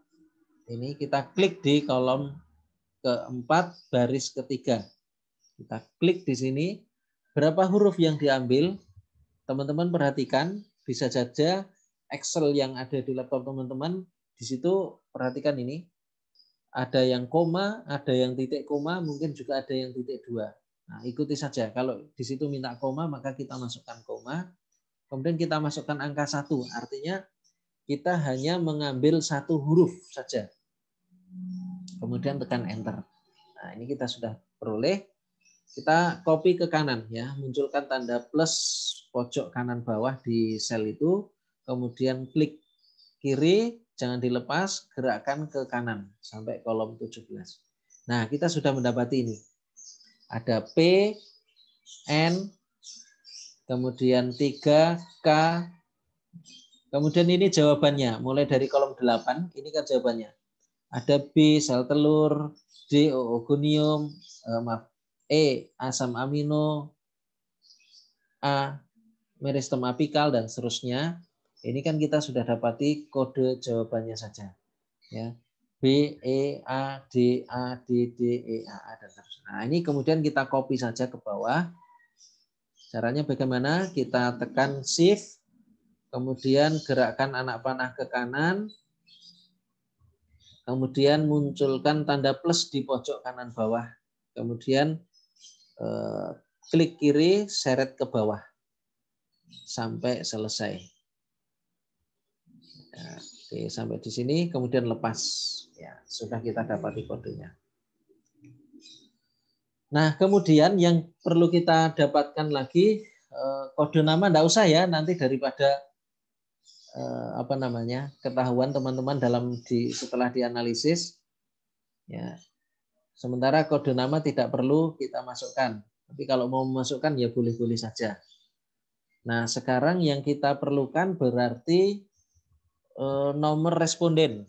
Speaker 1: Ini kita klik di kolom keempat, baris ketiga. Kita klik di sini. Berapa huruf yang diambil? Teman-teman perhatikan, bisa saja Excel yang ada di laptop teman-teman, di situ perhatikan ini. Ada yang koma, ada yang titik koma, mungkin juga ada yang titik dua. Nah, ikuti saja. Kalau di situ minta koma, maka kita masukkan koma. Kemudian kita masukkan angka 1. Artinya kita hanya mengambil satu huruf saja. Kemudian tekan enter. Nah, ini kita sudah peroleh. Kita copy ke kanan ya, munculkan tanda plus pojok kanan bawah di sel itu, kemudian klik kiri, jangan dilepas, gerakkan ke kanan sampai kolom 17. Nah, kita sudah mendapati ini. Ada P, N, kemudian 3, K, kemudian ini jawabannya, mulai dari kolom 8, ini kan jawabannya. Ada B, sel telur, D, oogonium, E, asam amino, A, meristem apikal, dan seterusnya. Ini kan kita sudah dapati kode jawabannya saja. Ya. B, E, A, D, D, E, A, dan seterusnya. Nah, ini kemudian kita copy saja ke bawah. Caranya bagaimana? Kita tekan Shift, kemudian gerakkan anak panah ke kanan, kemudian munculkan tanda plus di pojok kanan bawah. Kemudian klik kiri, seret ke bawah sampai selesai. Ya, oke, sampai di sini, kemudian lepas. Ya, sudah kita dapati kodenya. Nah, kemudian yang perlu kita dapatkan lagi kode nama, enggak usah ya, nanti daripada ketahuan teman-teman setelah dianalisis. Ya. Sementara kode nama tidak perlu kita masukkan. Tapi kalau mau memasukkan ya boleh-boleh saja. Nah, sekarang yang kita perlukan berarti nomor responden.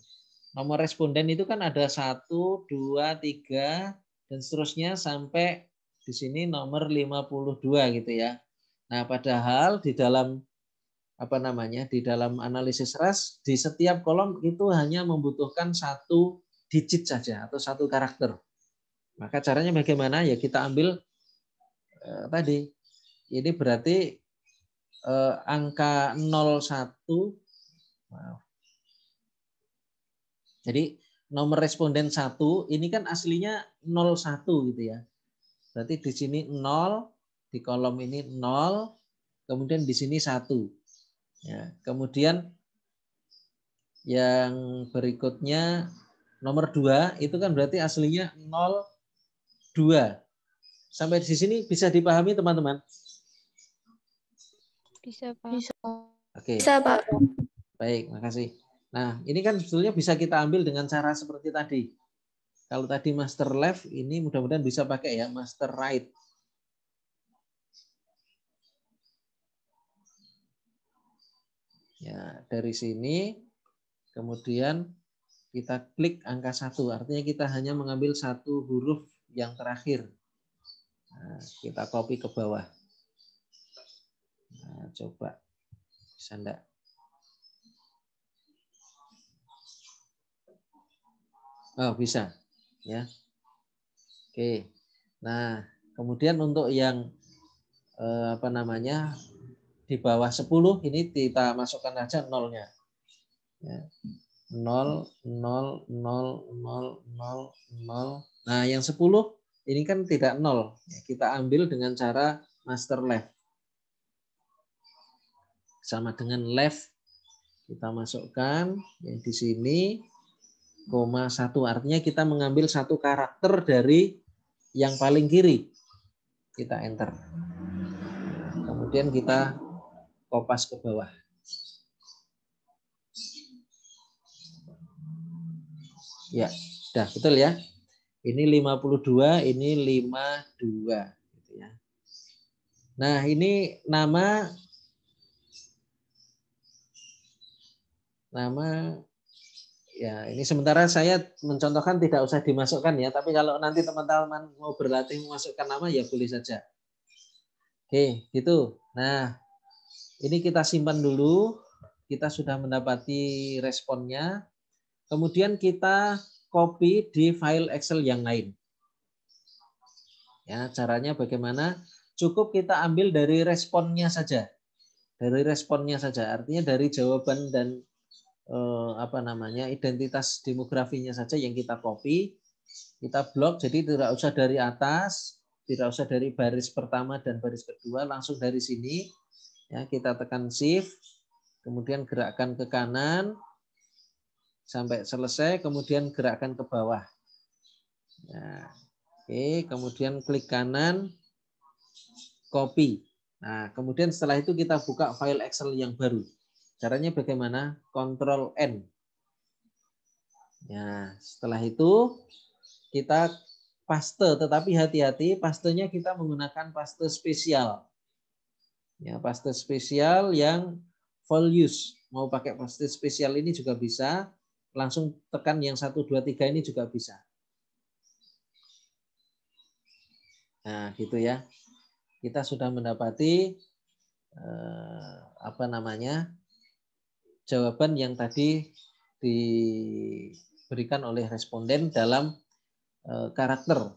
Speaker 1: Nomor responden itu kan ada 1, 2, 3, dan seterusnya sampai di sini nomor 52 gitu ya. Nah, padahal di dalam di dalam analisis RAS di setiap kolom itu hanya membutuhkan 1 digit saja atau 1 karakter. Maka caranya bagaimana? Ya kita ambil tadi. Ini berarti angka 01. Maaf. Jadi nomor responden 1 ini kan aslinya 01 gitu ya. Berarti di sini 0, di kolom ini 0, kemudian di sini 1. Ya, kemudian yang berikutnya nomor 2 itu kan berarti aslinya 02. Sampai di sini bisa dipahami teman-teman?
Speaker 3: Bisa, Pak.
Speaker 2: Bisa.
Speaker 1: Oke.
Speaker 2: Bisa, Pak.
Speaker 1: Baik, makasih. Nah, ini kan sebetulnya bisa kita ambil dengan cara seperti tadi. Kalau tadi master left, ini mudah-mudahan bisa pakai ya, master right. Ya, dari sini, kemudian kita klik angka 1. Artinya kita hanya mengambil 1 huruf yang terakhir. Nah, kita copy ke bawah. Nah, coba. Bisa enggak? Oh, bisa. Ya. Oke. Nah, kemudian untuk yang di bawah 10 ini kita masukkan aja nolnya. Ya. 0, 0, 0, 0, 0, 0. Nah, yang 10 ini kan tidak 0. Ya, kita ambil dengan cara master left. Sama dengan left kita masukkan yang di sini koma 1, artinya kita mengambil 1 karakter dari yang paling kiri, kita enter, kemudian kita kopas ke bawah. Ya, sudah betul ya. Ini 52, ini 52 gitu ya. Nah, ini nama ya, ini sementara saya mencontohkan tidak usah dimasukkan ya, tapi kalau nanti teman-teman mau berlatih memasukkan nama ya boleh saja. Oke, gitu. Nah, ini kita simpan dulu. Kita sudah mendapati responnya. Kemudian kita copy di file Excel yang lain. Ya, caranya bagaimana? Cukup kita ambil dari responnya saja. Dari responnya saja. Artinya dari jawaban dan identitas demografinya saja yang kita copy, kita blok. Jadi tidak usah dari atas, tidak usah dari baris pertama dan baris kedua, langsung dari sini. Ya, kita tekan shift, kemudian gerakkan ke kanan sampai selesai, kemudian gerakkan ke bawah. Nah, oke, kemudian klik kanan, copy. Nah, kemudian setelah itu kita buka file Excel yang baru. Caranya bagaimana? Ctrl N. Ya, setelah itu kita paste, tetapi hati-hati pastenya kita menggunakan paste spesial. Ya, paste spesial yang full use. Mau pakai paste spesial ini juga bisa. Langsung tekan yang 1, 2, 3 ini juga bisa. Nah, gitu ya. Kita sudah mendapati jawaban yang tadi diberikan oleh responden dalam karakter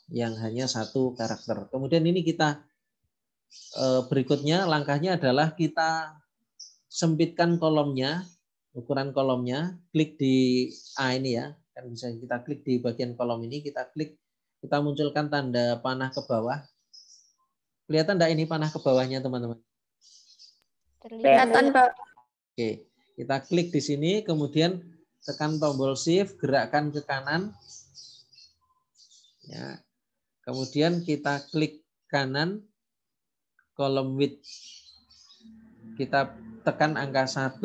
Speaker 1: yang hanya 1 karakter. Kemudian ini kita berikutnya langkahnya adalah kita sempitkan kolomnya, ukuran kolomnya, klik di ini ya, kan bisa kita klik di bagian kolom ini, kita munculkan tanda panah ke bawah. Kelihatan enggak ini panah ke bawahnya, teman-teman?
Speaker 3: Kelihatan, Pak.
Speaker 1: Oke, kita klik di sini, kemudian tekan tombol shift, gerakkan ke kanan. Ya. Kemudian kita klik kanan, kolom width. Kita tekan angka 1.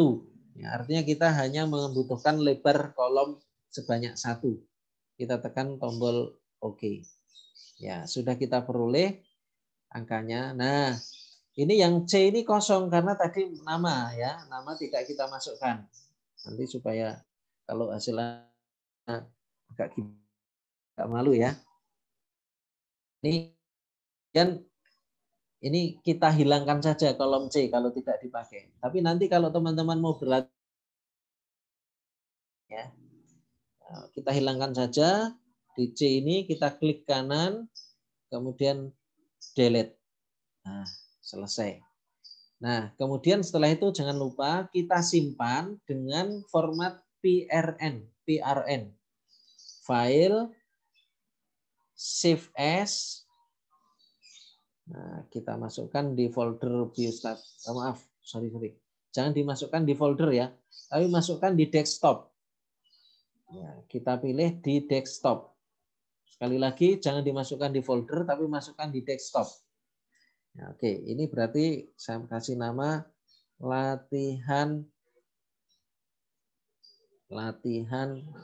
Speaker 1: Ya, artinya kita hanya membutuhkan lebar kolom sebanyak 1. Kita tekan tombol OK. Ya, sudah kita peroleh angkanya. Nah, ini yang C ini kosong karena tadi nama ya, nama tidak kita masukkan. Nanti supaya kalau hasilnya agak malu ya. Ini kita hilangkan saja kolom C kalau tidak dipakai. Tapi nanti kalau teman-teman mau berlatih, ya, kita hilangkan saja. Di C ini kita klik kanan, kemudian delete. Nah, selesai. Nah, kemudian setelah itu jangan lupa kita simpan dengan format PRN. File, save as. Nah, kita masukkan di folder biostat. Sorry. Jangan dimasukkan di folder ya, tapi masukkan di desktop. Ya, kita pilih di desktop. Sekali lagi, jangan dimasukkan di folder, tapi masukkan di desktop. Ya, oke, ini berarti saya kasih nama latihan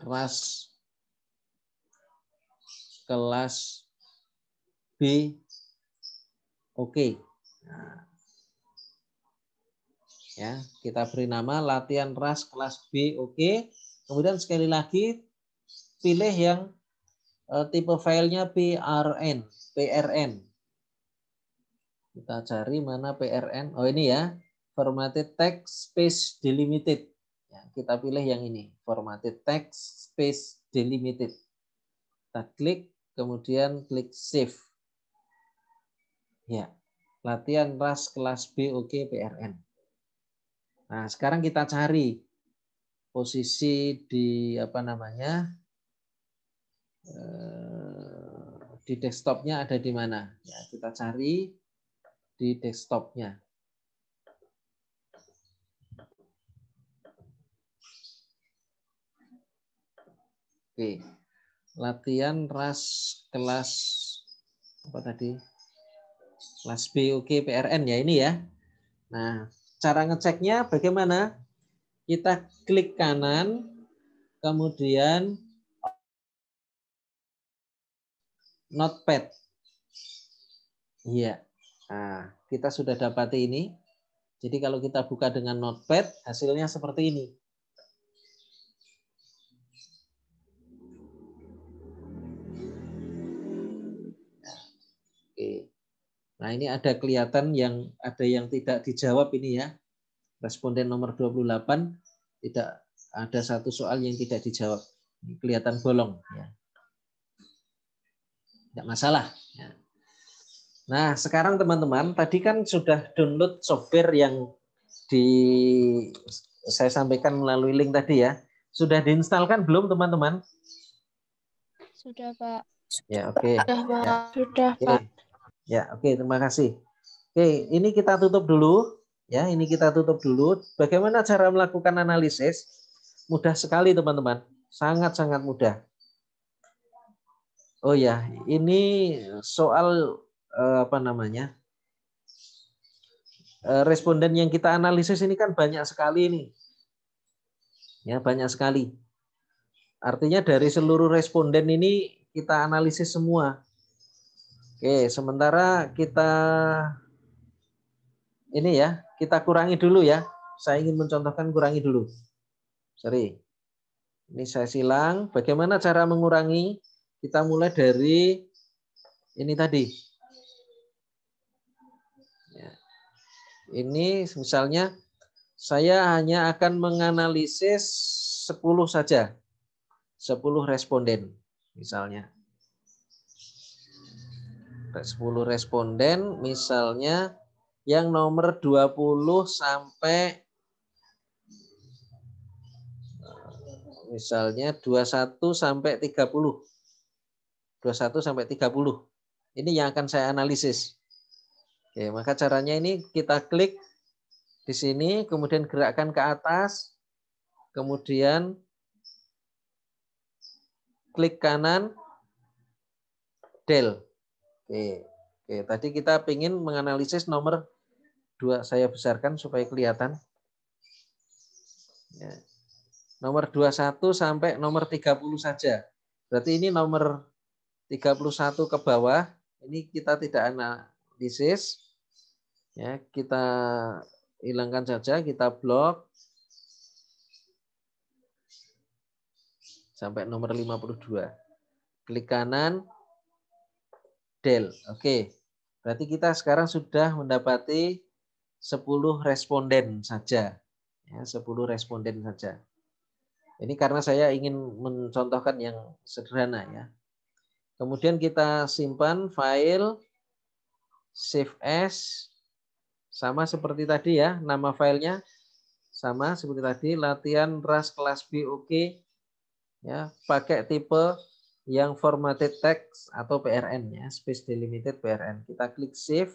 Speaker 1: ras kelas B. Oke. Nah, ya, kita beri nama latihan ras kelas B. Oke. Kemudian sekali lagi pilih yang tipe filenya PRN. Kita cari mana PRN. Oh, ini ya. Formatted text space delimited. Ya, kita pilih yang ini. Formatted text space delimited. Kita klik, kemudian klik save. Ya, latihan ras kelas B oke PRN. Nah, sekarang kita cari posisi di di desktopnya ada di mana. Ya, kita cari di desktopnya. Oke, latihan ras kelas kelas B oke PRN ya ini ya. Nah, cara ngeceknya bagaimana? Kita klik kanan, kemudian Notepad. Iya. Nah, kita sudah dapati ini. Jadi kalau kita buka dengan Notepad, hasilnya seperti ini. Oke. Nah, Nah, ini ada kelihatan ada yang tidak dijawab ini ya. Responden nomor 28 tidak ada satu soal yang tidak dijawab. Ini kelihatan bolong ya. Tidak masalah ya. Nah, sekarang teman-teman, tadi kan sudah download software yang saya sampaikan melalui link tadi ya. Sudah diinstalkan belum teman-teman?
Speaker 3: Sudah, Pak.
Speaker 1: Ya, oke.
Speaker 2: Sudah, Pak.
Speaker 1: Ya,
Speaker 2: Sudah,
Speaker 1: oke.
Speaker 2: Pak.
Speaker 1: Ya, oke, terima kasih. Oke, ini kita tutup dulu. Ya, ini kita tutup dulu. Bagaimana cara melakukan analisis? Mudah sekali, teman-teman. Sangat-sangat mudah. Oh ya, ini soal apa namanya? Responden yang kita analisis ini kan banyak sekali nih. Ya, banyak sekali. Artinya dari seluruh responden ini kita analisis semua. Oke, sementara kita kurangi dulu ya. Saya ingin mencontohkan kurangi dulu. Sorry. Ini saya silang. Bagaimana cara mengurangi? Kita mulai dari ini tadi. Ya. Ini misalnya saya hanya akan menganalisis 10 saja. 10 responden misalnya. 10 responden misalnya yang nomor 20 sampai misalnya 21 sampai 30. 21 sampai 30. Ini yang akan saya analisis. Oke, maka caranya ini kita klik di sini, kemudian gerakkan ke atas, kemudian klik kanan, del. Oke, tadi kita ingin menganalisis nomor 2, saya besarkan supaya kelihatan. Ya. Nomor 21 sampai nomor 30 saja. Berarti ini nomor 31 ke bawah, ini kita tidak analisis. Ya, kita hilangkan saja, kita blok. Sampai nomor 52. Klik kanan, del. Oke. Berarti kita sekarang sudah mendapati 10 responden saja. Ya, 10 responden saja. Ini karena saya ingin mencontohkan yang sederhana ya. Kemudian kita simpan file, save as, sama seperti tadi ya, nama filenya sama seperti tadi, latihan ras kelas B oke. Ya, pakai tipe yang formatted text atau PRN ya, space delimited PRN. Kita klik save.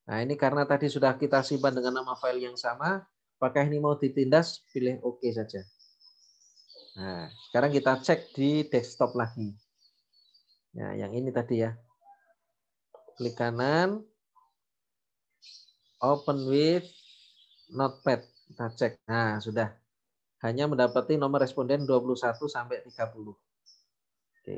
Speaker 1: Nah, ini karena tadi sudah kita simpan dengan nama file yang sama, apakah ini mau ditindas, pilih oke saja. Nah, sekarang kita cek di desktop lagi. Ya, yang ini tadi ya. Klik kanan, open with notepad. Kita cek. Nah, sudah. Hanya mendapati nomor responden 21 sampai 30. Oke.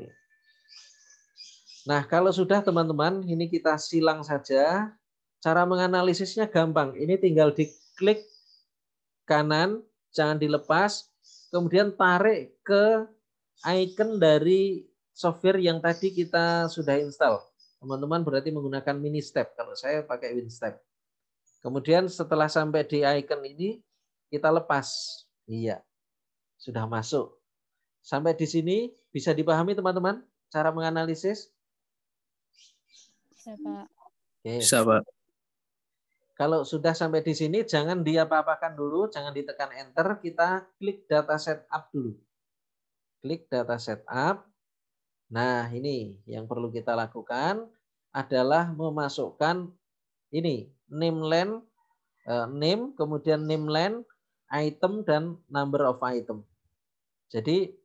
Speaker 1: Nah, kalau sudah teman-teman, ini kita silang saja. Cara menganalisisnya gampang. Ini tinggal diklik kanan, jangan dilepas. Kemudian tarik ke icon dari software yang tadi kita sudah install. Teman-teman berarti menggunakan mini step. Kalau saya pakai WinStep. Kemudian setelah sampai di icon ini, kita lepas. Iya, sudah masuk. Sampai di sini bisa dipahami teman-teman cara menganalisis?
Speaker 3: Bisa, Pak.
Speaker 1: Oke.
Speaker 4: Bisa, Pak.
Speaker 1: Kalau sudah sampai di sini, jangan diapa-apakan dulu, jangan ditekan enter, kita klik data setup dulu. Klik data setup. Nah, ini yang perlu kita lakukan adalah memasukkan ini, name, kemudian name, item, dan number of item. Jadi,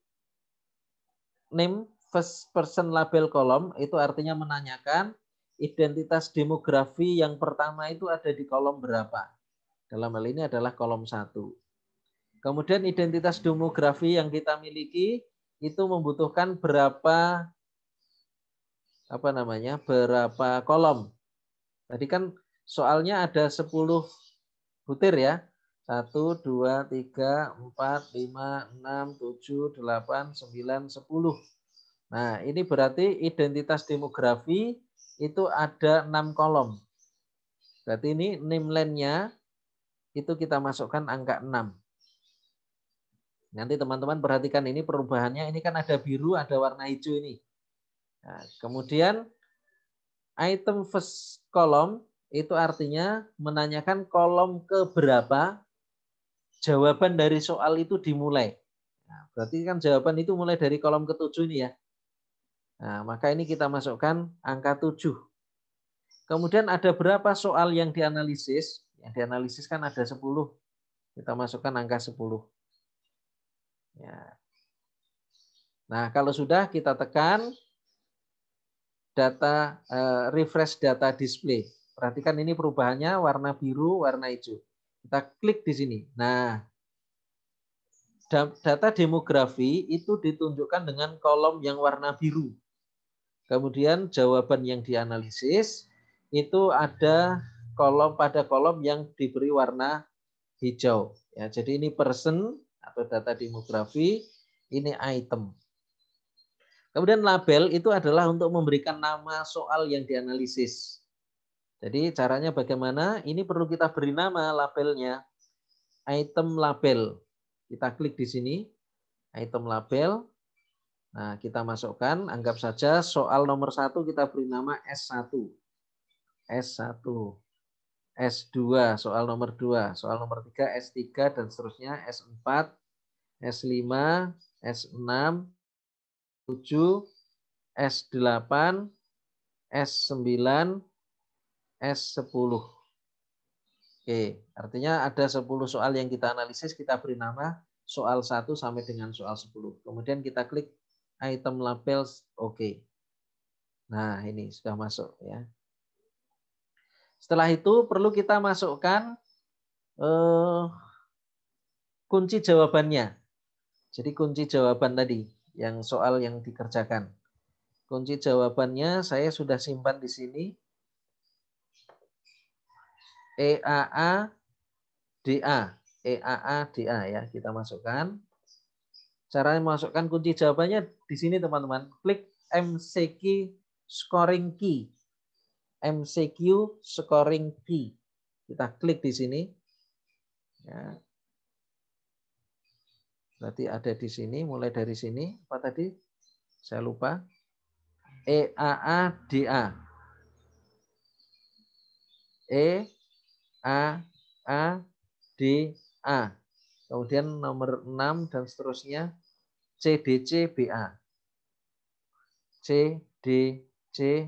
Speaker 1: name first person label column itu artinya menanyakan identitas demografi yang pertama itu ada di kolom berapa. Dalam hal ini adalah kolom 1. Kemudian identitas demografi yang kita miliki itu membutuhkan berapa kolom. Tadi kan soalnya ada 10 butir ya. 1, 2, 3, 4, 5, 6, 7, 8, 9, 10. Nah, ini berarti identitas demografi itu ada 6 kolom. Berarti ini nameline-nya itu kita masukkan angka 6. Nanti teman-teman perhatikan ini perubahannya. Ini kan ada biru, ada warna hijau ini. Nah, kemudian item first column itu artinya menanyakan kolom keberapa jawaban dari soal itu dimulai. Nah, berarti kan jawaban itu mulai dari kolom ke-7 ini ya. Nah, maka ini kita masukkan angka 7. Kemudian ada berapa soal yang dianalisis? Yang dianalisis kan ada 10. Kita masukkan angka 10. Ya. Nah, kalau sudah kita tekan data refresh data display. Perhatikan ini perubahannya warna biru, warna hijau. Kita klik di sini. Nah, data demografi itu ditunjukkan dengan kolom yang warna biru. Kemudian jawaban yang dianalisis itu ada pada kolom yang diberi warna hijau. Ya, jadi ini person atau data demografi, ini item. Kemudian label itu adalah untuk memberikan nama soal yang dianalisis. Jadi caranya bagaimana? Ini perlu kita beri nama labelnya. Item label. Kita klik di sini. Item label. Nah, kita masukkan, anggap saja soal nomor 1 kita beri nama S1. S1. S2, soal nomor 2. Soal nomor 3, S3, dan seterusnya. S4, S5, S6, S7, S8, S9, S10. Oke, artinya ada 10 soal yang kita analisis, kita beri nama soal 1 sampai dengan soal 10. Kemudian kita klik item labels, oke. Nah, ini sudah masuk ya. Setelah itu perlu kita masukkan kunci jawabannya. Jadi kunci jawaban tadi, yang soal yang dikerjakan. Kunci jawabannya saya sudah simpan di sini. EAA DA. EAA DA ya, kita masukkan. Cara memasukkan kunci jawabannya di sini teman-teman. Klik MCQ scoring key. MCQ scoring key. Kita klik di sini. Ya. Berarti ada di sini, mulai dari sini. Apa tadi? Saya lupa. EAADA. EAADA. Kemudian nomor 6 dan seterusnya. CDCBA. CDCBA.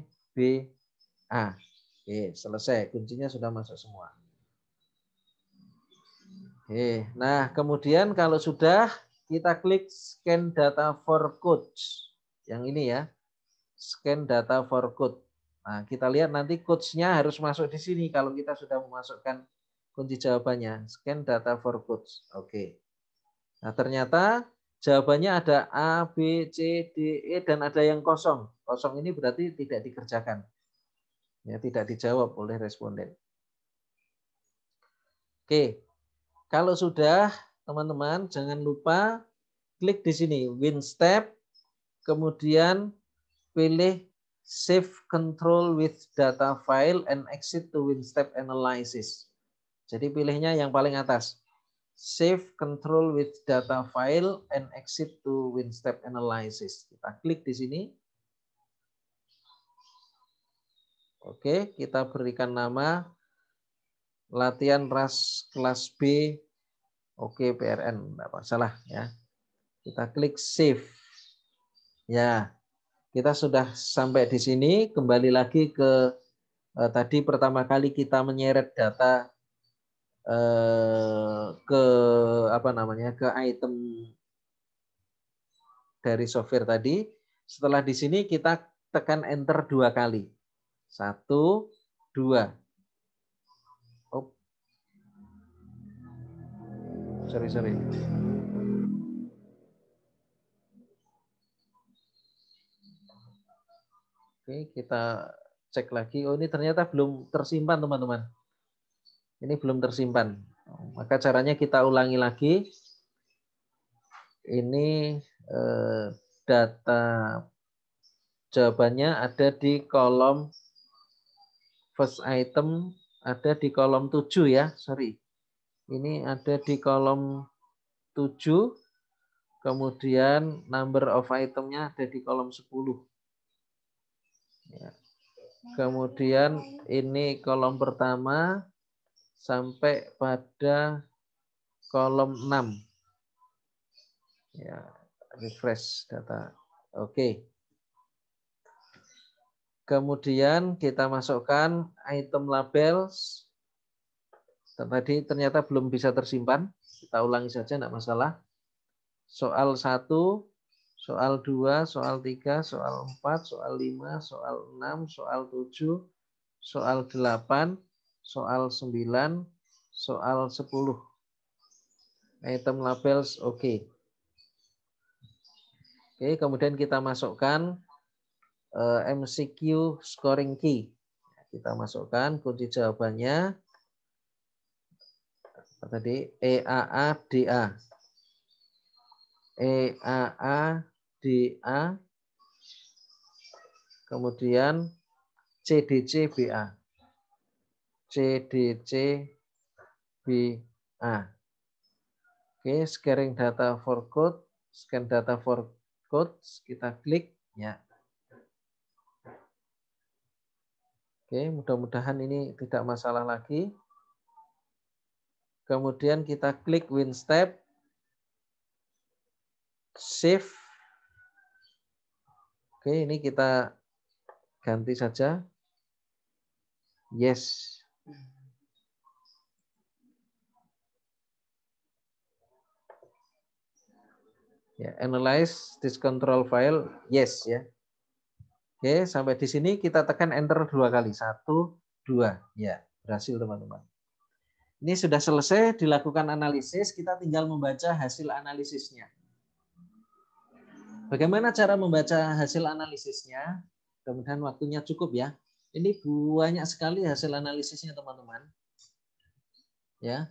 Speaker 1: Oke, selesai. Kuncinya sudah masuk semua. Oke, nah kemudian kalau sudah kita klik scan data for codes. Yang ini ya. Scan data for code. Nah, kita lihat nanti codes-nya harus masuk di sini kalau kita sudah memasukkan kunci jawabannya. Scan data for codes. Oke. Nah, ternyata jawabannya ada A, B, C, D, E, dan ada yang kosong. Kosong ini berarti tidak dikerjakan. Ya, tidak dijawab oleh responden. Oke. Kalau sudah, teman-teman, jangan lupa klik di sini, Win Step, kemudian pilih Save Control with Data File and Exit to Win Step Analysis. Jadi pilihnya yang paling atas. Save Control with Data File and Exit to Win Step Analysis. Kita klik di sini. Oke, kita berikan nama latihan RAS kelas B. Oke, PRN, enggak masalah ya. Kita klik save. Ya, kita sudah sampai di sini. Kembali lagi ke tadi pertama kali kita menyeret data ke ke item dari software tadi. Setelah di sini kita tekan enter 2 kali. 1, 2. Oh. Sorry. Oke, kita cek lagi. Oh, ini ternyata belum tersimpan, teman-teman. Ini belum tersimpan. Maka caranya kita ulangi lagi. Ini data jawabannya ada di kolom First item ada di kolom 7 ya, sorry. Ini ada di kolom 7, kemudian number of itemnya ada di kolom 10. Ya. Kemudian ini kolom pertama sampai pada kolom 6. Ya, refresh data. Oke. Kemudian kita masukkan item labels. Tadi ternyata belum bisa tersimpan. Kita ulangi saja, tidak masalah. Soal 1, soal 2, soal 3, soal 4, soal 5, soal 6, soal 7, soal 8, soal 9, soal 10. Item labels oke. Oke, kemudian kita masukkan MCQ scoring key. Kita masukkan kunci jawabannya. Tadi EAA-DA. EAA-DA. Kemudian CDC-BA. CDC-BA. Oke, scaring data for code. Scan data for code. Kita klik. Ya. Oke, mudah-mudahan ini tidak masalah lagi. Kemudian kita klik WinStep, save. Oke, ini kita ganti saja. Yes. Ya, analyze this control file. Yes ya. Oke, sampai di sini kita tekan enter 2 kali. 1, 2. Ya, berhasil teman-teman. Ini sudah selesai dilakukan analisis, kita tinggal membaca hasil analisisnya. Bagaimana cara membaca hasil analisisnya? Mudah-mudahan waktunya cukup ya. Ini banyak sekali hasil analisisnya teman-teman. Ya,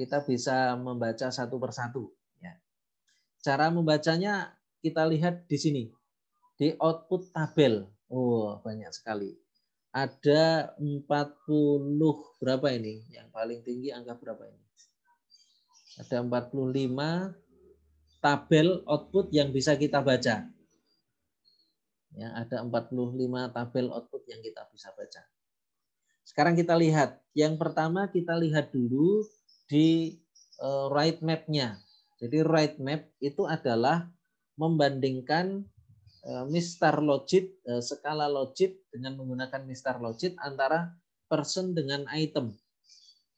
Speaker 1: kita bisa membaca satu persatu. Ya. Cara membacanya kita lihat di sini, di output tabel. Oh, banyak sekali. Ada 40 berapa ini? Yang paling tinggi angka berapa ini? Ada 45 tabel output yang bisa kita baca. Ya, ada 45 tabel output yang kita bisa baca. Sekarang kita lihat. Yang pertama kita lihat dulu di right map-nya. Jadi right map itu adalah membandingkan Mistar Logit, skala Logit dengan menggunakan Mistar Logit antara person dengan item,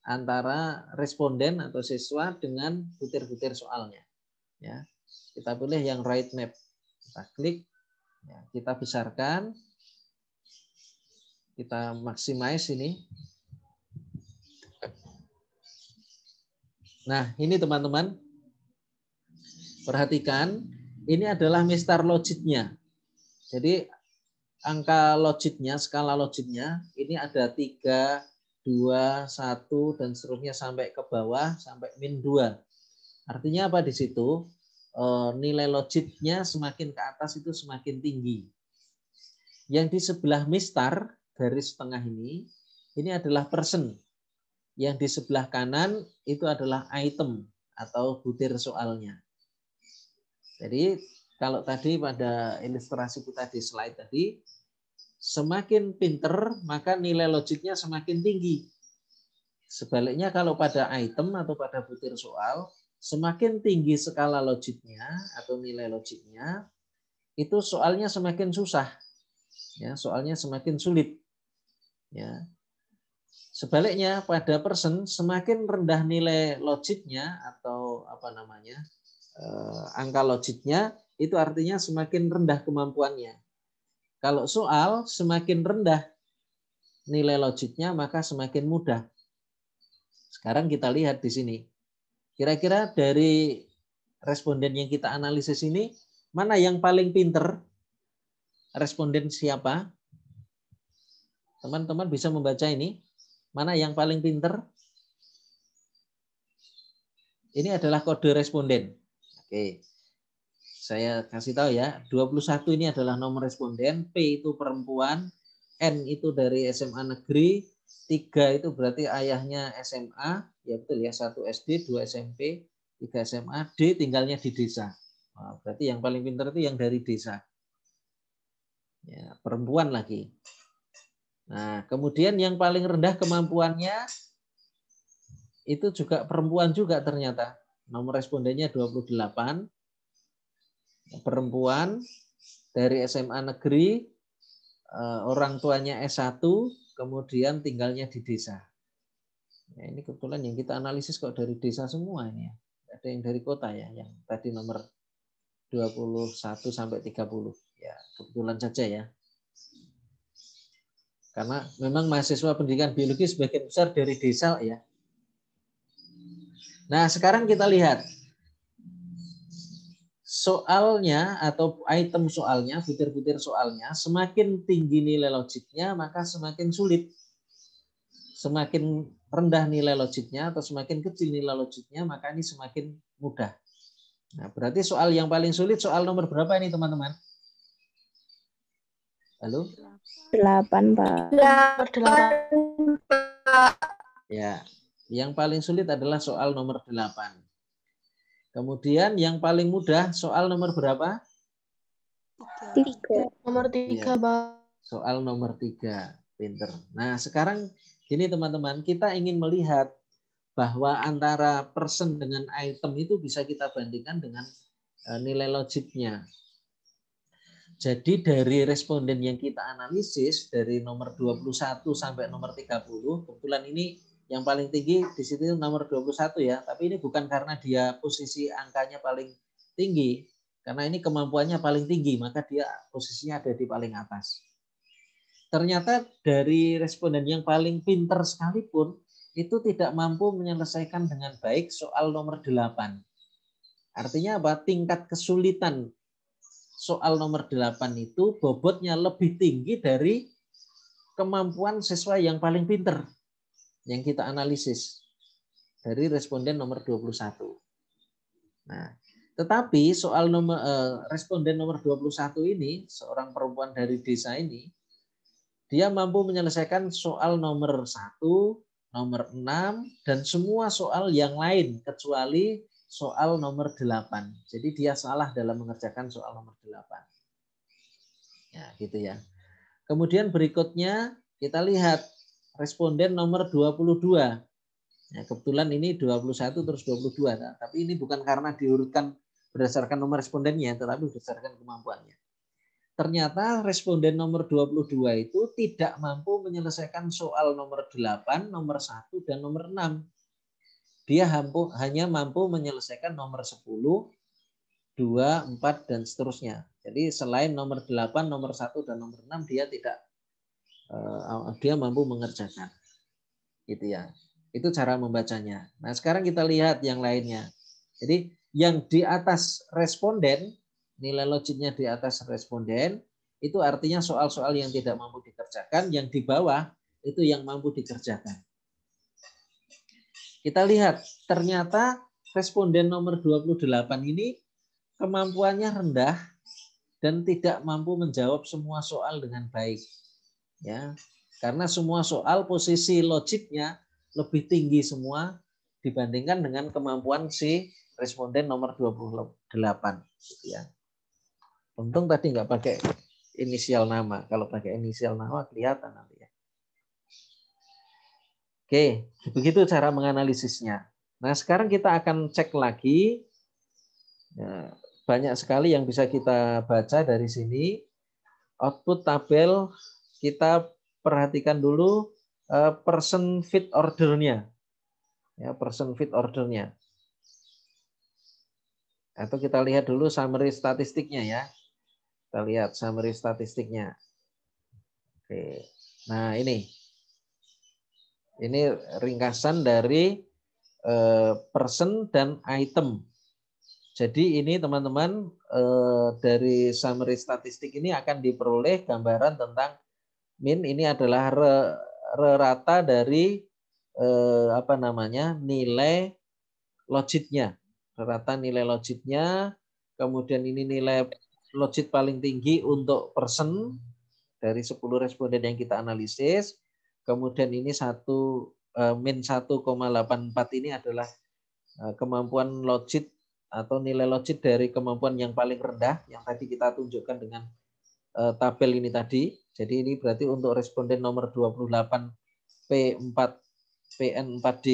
Speaker 1: antara responden atau siswa dengan butir-butir soalnya. Ya, kita pilih yang right map, kita klik, ya, kita besarkan, kita maximize ini. Nah, ini teman-teman, perhatikan. Ini adalah Mistar Logitnya. Jadi angka logitnya, skala logitnya, ini ada 3, 2, 1, dan seterusnya sampai ke bawah, sampai min 2. Artinya apa di situ? Nilai logitnya semakin ke atas itu semakin tinggi. Yang di sebelah Mistar, garis tengah ini adalah person. Yang di sebelah kanan itu adalah item atau butir soalnya. Jadi kalau tadi pada ilustrasi kita di slide tadi, semakin pinter maka nilai logiknya semakin tinggi. Sebaliknya kalau pada item atau pada butir soal, semakin tinggi skala logiknya atau nilai logiknya, itu soalnya semakin susah. Ya, soalnya semakin sulit. Ya. Sebaliknya pada person, semakin rendah nilai logiknya atau angka logiknya, itu artinya semakin rendah kemampuannya. Kalau soal semakin rendah nilai logiknya, maka semakin mudah. Sekarang kita lihat di sini. Kira-kira dari responden yang kita analisis ini, mana yang paling pinter? Responden siapa? Teman-teman bisa membaca ini. Mana yang paling pinter? Ini adalah kode responden. Oke. Saya kasih tahu ya, 21 ini adalah nomor responden, P itu perempuan, N itu dari SMA negeri, 3 itu berarti ayahnya SMA, ya betul ya, 1 SD, 2 SMP, 3 SMA, D tinggalnya di desa. Nah, berarti yang paling pintar itu yang dari desa. Ya, perempuan lagi. Nah, kemudian yang paling rendah kemampuannya itu juga perempuan juga ternyata. Nomor respondennya 28. Perempuan dari SMA negeri, orang tuanya S1, kemudian tinggalnya di desa. Ya, ini kebetulan yang kita analisis kok dari desa semua ini ya. Ada yang dari kota ya, yang tadi nomor 21 sampai 30. Ya, kebetulan saja ya. Karena memang mahasiswa pendidikan biologi sebagian besar dari desa ya. Nah, sekarang kita lihat soalnya atau item soalnya, butir-butir soalnya, semakin tinggi nilai logiknya maka semakin sulit. Semakin rendah nilai logiknya atau semakin kecil nilai logiknya maka ini semakin mudah. Nah, berarti soal yang paling sulit soal nomor berapa ini teman-teman? Halo?
Speaker 3: 8, Pak.
Speaker 2: Nomor 8.
Speaker 1: Ya, yang paling sulit adalah soal nomor 8. Kemudian yang paling mudah soal nomor berapa?
Speaker 3: 3.
Speaker 2: Nomor 3,
Speaker 1: Ya,
Speaker 2: Pak.
Speaker 1: soal nomor 3. Pinter. Nah, sekarang gini teman-teman, kita ingin melihat bahwa antara person dengan item itu bisa kita bandingkan dengan nilai logiknya. Jadi dari responden yang kita analisis dari nomor 21 sampai nomor 30, kebetulan ini yang paling tinggi di situ nomor 21 ya, tapi ini bukan karena dia posisi angkanya paling tinggi, karena ini kemampuannya paling tinggi, maka dia posisinya ada di paling atas. Ternyata dari responden yang paling pinter sekalipun, itu tidak mampu menyelesaikan dengan baik soal nomor 8. Artinya apa? Tingkat kesulitan soal nomor 8 itu bobotnya lebih tinggi dari kemampuan siswa yang paling pinter yang kita analisis dari responden nomor 21. Nah, tetapi soal nomor responden nomor 21 ini, seorang perempuan dari desa ini, dia mampu menyelesaikan soal nomor 1, nomor 6, dan semua soal yang lain kecuali soal nomor 8. Jadi dia salah dalam mengerjakan soal nomor 8. Ya, gitu ya. Kemudian berikutnya kita lihat responden nomor 22. Ya, kebetulan ini 21 terus 22. Nah, tapi ini bukan karena diurutkan berdasarkan nomor respondennya, tetapi berdasarkan kemampuannya. Ternyata responden nomor 22 itu tidak mampu menyelesaikan soal nomor 8, nomor 1, dan nomor 6. Dia hanya mampu menyelesaikan nomor 10, 2, 4, dan seterusnya. Jadi selain nomor 8, nomor 1, dan nomor 6 dia mampu mengerjakan. Gitu ya. Itu cara membacanya. Nah, sekarang kita lihat yang lainnya. Jadi yang di atas responden, nilai logiknya di atas responden, itu artinya soal-soal yang tidak mampu dikerjakan, yang di bawah itu yang mampu dikerjakan. Kita lihat, ternyata responden nomor 28 ini kemampuannya rendah dan tidak mampu menjawab semua soal dengan baik. Ya, karena semua soal posisi logiknya lebih tinggi semua dibandingkan dengan kemampuan si responden nomor 28. Gitu ya. Untung tadi nggak pakai inisial nama. Kalau pakai inisial nama kelihatan nanti ya. Oke, begitu cara menganalisisnya. Nah, sekarang kita akan cek lagi. Ya, banyak sekali yang bisa kita baca dari sini. Output tabel kita perhatikan dulu person fit ordernya. Ya, person fit ordernya. Atau kita lihat dulu summary statistiknya ya. Kita lihat summary statistiknya. Oke. Nah, ini ringkasan dari person dan item. Jadi ini teman-teman dari summary statistik ini akan diperoleh gambaran tentang min ini adalah rata dari nilai logiknya. Rata nilai logiknya, kemudian ini nilai logik paling tinggi untuk person dari 10 responden yang kita analisis. Kemudian ini min 1,84 ini adalah kemampuan logit atau nilai logit dari kemampuan yang paling rendah yang tadi kita tunjukkan dengan tabel ini tadi. Jadi ini berarti untuk responden nomor 28 PN4D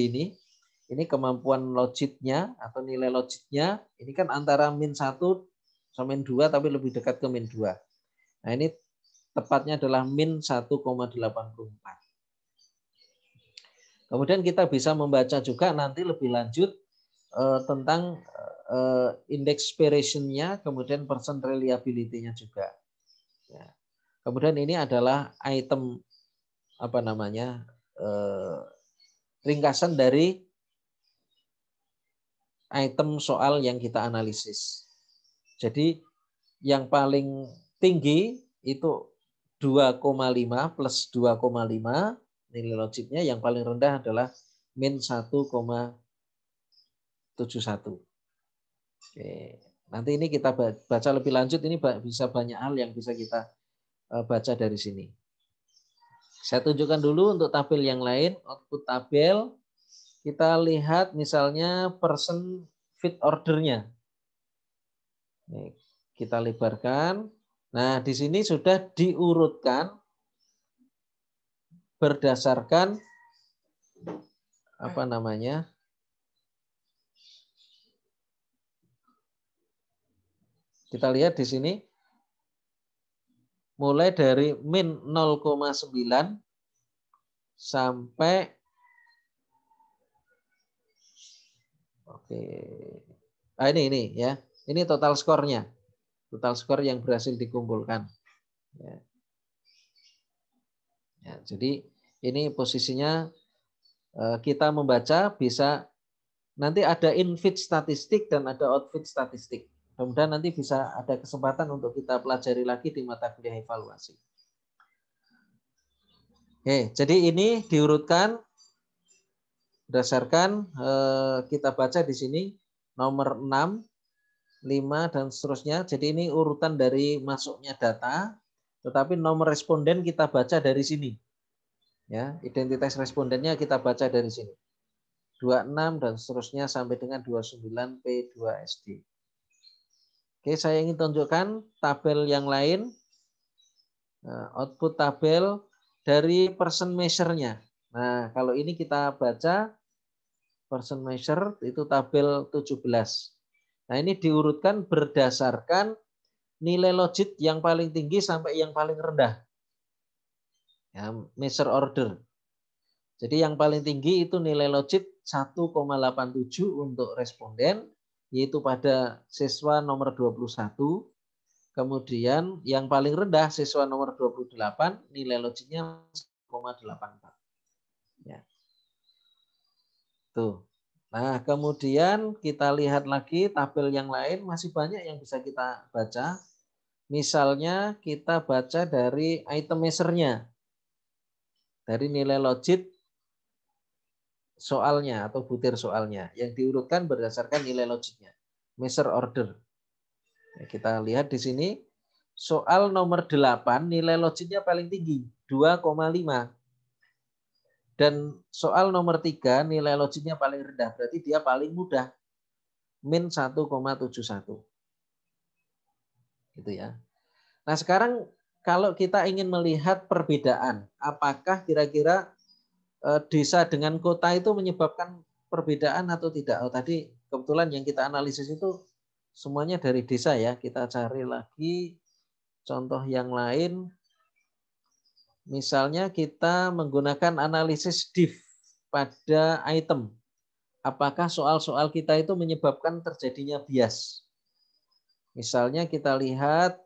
Speaker 1: ini kemampuan logitnya atau nilai logitnya ini kan antara min 1 sama min 2 tapi lebih dekat ke min 2. Nah ini tepatnya adalah min 1,84. Kemudian kita bisa membaca juga nanti lebih lanjut tentang indeks Pearson-nya, kemudian percent reliability-nya juga. Ya. Kemudian ini adalah item ringkasan dari item soal yang kita analisis. Jadi yang paling tinggi itu 2,5 plus 2,5 nilai logiknya, yang paling rendah adalah min 1,71. Oke. Nanti ini kita baca lebih lanjut, ini bisa banyak hal yang bisa kita baca dari sini. Saya tunjukkan dulu untuk tabel yang lain, output tabel. Kita lihat misalnya person fit ordernya. Kita lebarkan. Nah, di sini sudah diurutkan berdasarkan kita lihat di sini mulai dari min 0,9 sampai ini ya. Ini total skornya. Total skor yang berhasil dikumpulkan. Ya, jadi ini posisinya kita membaca bisa nanti ada infit statistik dan ada outfit statistik. Kemudian nanti bisa ada kesempatan untuk kita pelajari lagi di mata kuliah evaluasi. Oke, jadi ini diurutkan berdasarkan kita baca di sini nomor 6, 5 dan seterusnya. Jadi ini urutan dari masuknya data, tetapi nomor responden kita baca dari sini. Ya, identitas respondennya kita baca dari sini. 26 dan seterusnya sampai dengan 29 P2SD. Oke, saya ingin tunjukkan tabel yang lain. Output tabel dari person measure-nya. Nah, kalau ini kita baca person measure itu tabel 17. Nah, ini diurutkan berdasarkan nilai logit yang paling tinggi sampai yang paling rendah. Ya, measure order. Jadi yang paling tinggi itu nilai logit 1,87 untuk responden, yaitu pada siswa nomor 21. Kemudian yang paling rendah siswa nomor 28, nilai logiknya 1,84. Ya. Tuh. Nah, kemudian kita lihat lagi tabel yang lain, masih banyak yang bisa kita baca. Misalnya kita baca dari item measure-nya. Dari nilai logit soalnya atau butir soalnya yang diurutkan berdasarkan nilai logiknya. Measure order. Nah, kita lihat di sini soal nomor 8 nilai logiknya paling tinggi 2,5. Dan soal nomor 3 nilai logiknya paling rendah, berarti dia paling mudah. Min 1,71. Gitu ya. Nah, sekarang kalau kita ingin melihat perbedaan, apakah kira-kira desa dengan kota itu menyebabkan perbedaan atau tidak? Oh, tadi kebetulan yang kita analisis itu semuanya dari desa ya. Kita cari lagi contoh yang lain. Misalnya kita menggunakan analisis diff pada item. Apakah soal-soal kita itu menyebabkan terjadinya bias? Misalnya kita lihat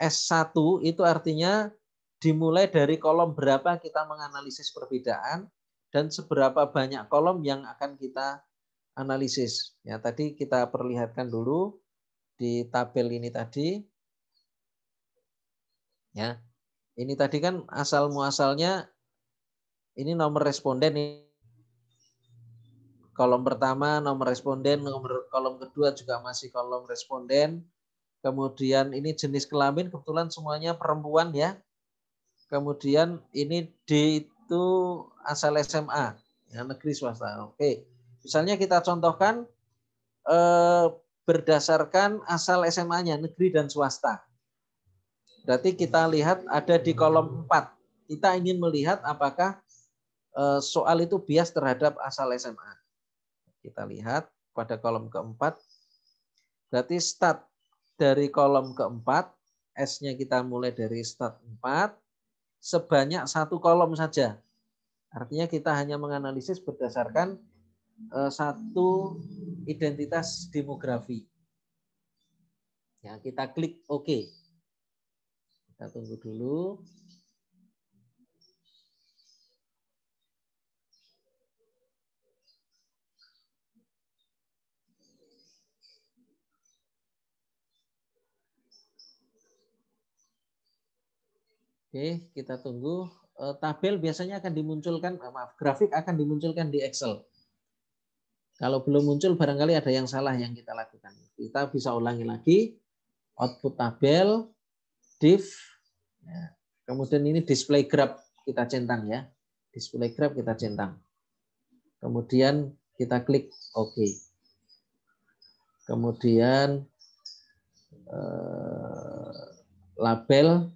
Speaker 1: S1 itu artinya dimulai dari kolom berapa kita menganalisis perbedaan dan seberapa banyak kolom yang akan kita analisis. Ya, tadi kita perlihatkan dulu di tabel ini tadi. Ya. Ini tadi kan asal muasalnya ini nomor responden ini. Kolom pertama nomor responden, kolom kedua juga masih kolom responden. Kemudian ini jenis kelamin kebetulan semuanya perempuan ya. Kemudian ini D itu asal SMA, ya, negeri swasta. Oke, misalnya kita contohkan berdasarkan asal SMA-nya negeri dan swasta. Berarti kita lihat ada di kolom 4. Kita ingin melihat apakah soal itu bias terhadap asal SMA. Kita lihat pada kolom keempat. Berarti start dari kolom keempat, S-nya kita mulai dari start 4, sebanyak 1 kolom saja. Artinya kita hanya menganalisis berdasarkan 1 identitas demografi. Ya, kita klik OK. Kita tunggu dulu. Oke, kita tunggu. Tabel biasanya akan dimunculkan, grafik akan dimunculkan di Excel. Kalau belum muncul, barangkali ada yang salah yang kita lakukan. Kita bisa ulangi lagi. Output tabel, div, ya. Kemudian ini display graph kita centang ya. Display graph kita centang. Kemudian kita klik OK. Kemudian label.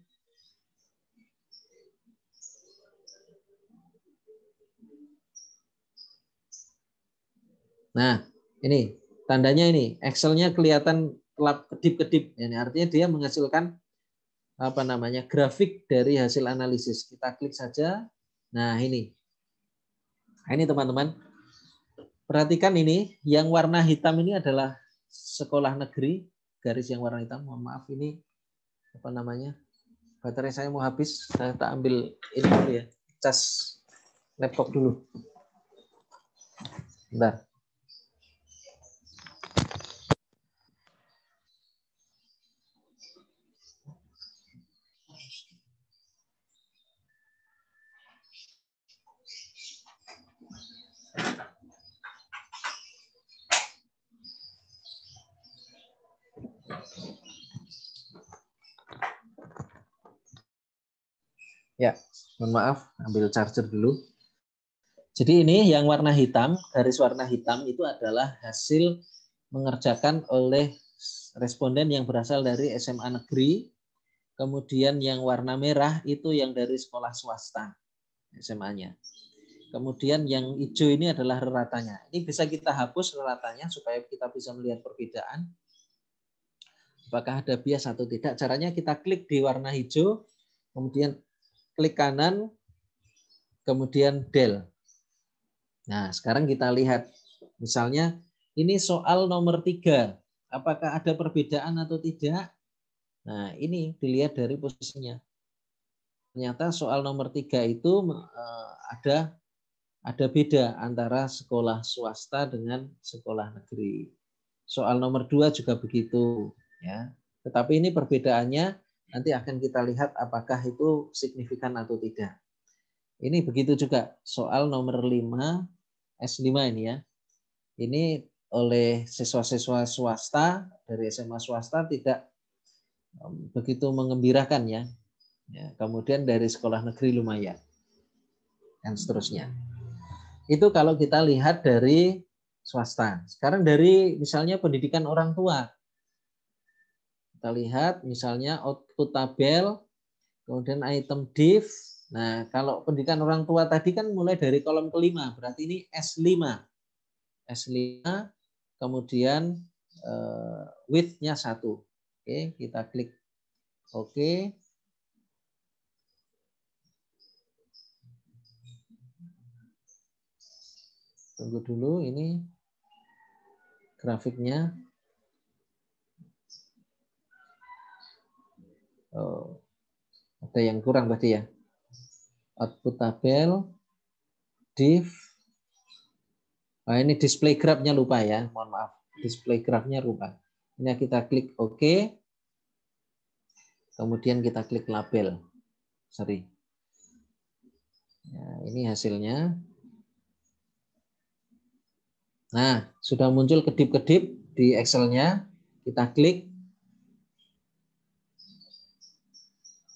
Speaker 1: Nah, ini tandanya ini Excel-nya kelihatan kedip-kedip. Ini artinya dia menghasilkan apa namanya grafik dari hasil analisis. Kita klik saja. Nah, ini. Nah, ini teman-teman. Perhatikan ini, yang warna hitam ini adalah sekolah negeri, garis yang warna hitam. Mohon maaf ini apa namanya? Baterai saya mau habis. Saya tak ambil ini dulu ya. Cas laptop dulu. Bentar. Ya, mohon maaf, ambil charger dulu. Jadi ini yang warna hitam, garis warna hitam itu adalah hasil mengerjakan oleh responden yang berasal dari SMA negeri. Kemudian yang warna merah itu yang dari sekolah swasta SMA-nya. Kemudian yang hijau ini adalah reratanya. Ini bisa kita hapus reratanya supaya kita bisa melihat perbedaan. Apakah ada bias atau tidak. Caranya kita klik di warna hijau, kemudian klik kanan, kemudian del. Nah, sekarang kita lihat. Misalnya, ini soal nomor 3. Apakah ada perbedaan atau tidak? Nah, ini dilihat dari posisinya. Ternyata soal nomor 3 itu ada beda antara sekolah swasta dengan sekolah negeri. Soal nomor 2 juga begitu. Ya. Tetapi ini perbedaannya nanti akan kita lihat apakah itu signifikan atau tidak. Ini begitu juga soal nomor 5, S5 ini ya. Ini oleh siswa-siswa swasta dari SMA swasta tidak begitu mengembirakan ya. Kemudian dari sekolah negeri lumayan. Dan seterusnya. Itu kalau kita lihat dari swasta. Sekarang dari misalnya pendidikan orang tua. Kita lihat misalnya output tabel, kemudian item div. Nah, kalau pendidikan orang tua tadi kan mulai dari kolom kelima, berarti ini S5. S5, kemudian width-nya 1. Oke, kita klik OK. Tunggu dulu, ini grafiknya. Oh, ada yang kurang tadi ya. Output tabel, div. Nah, ini display graph-nya lupa ya, mohon maaf. Display graph-nya lupa. Ini kita klik OK. Kemudian kita klik label. Sorry. Nah, ini hasilnya. Nah, sudah muncul kedip-kedip di Excel-nya. Kita klik.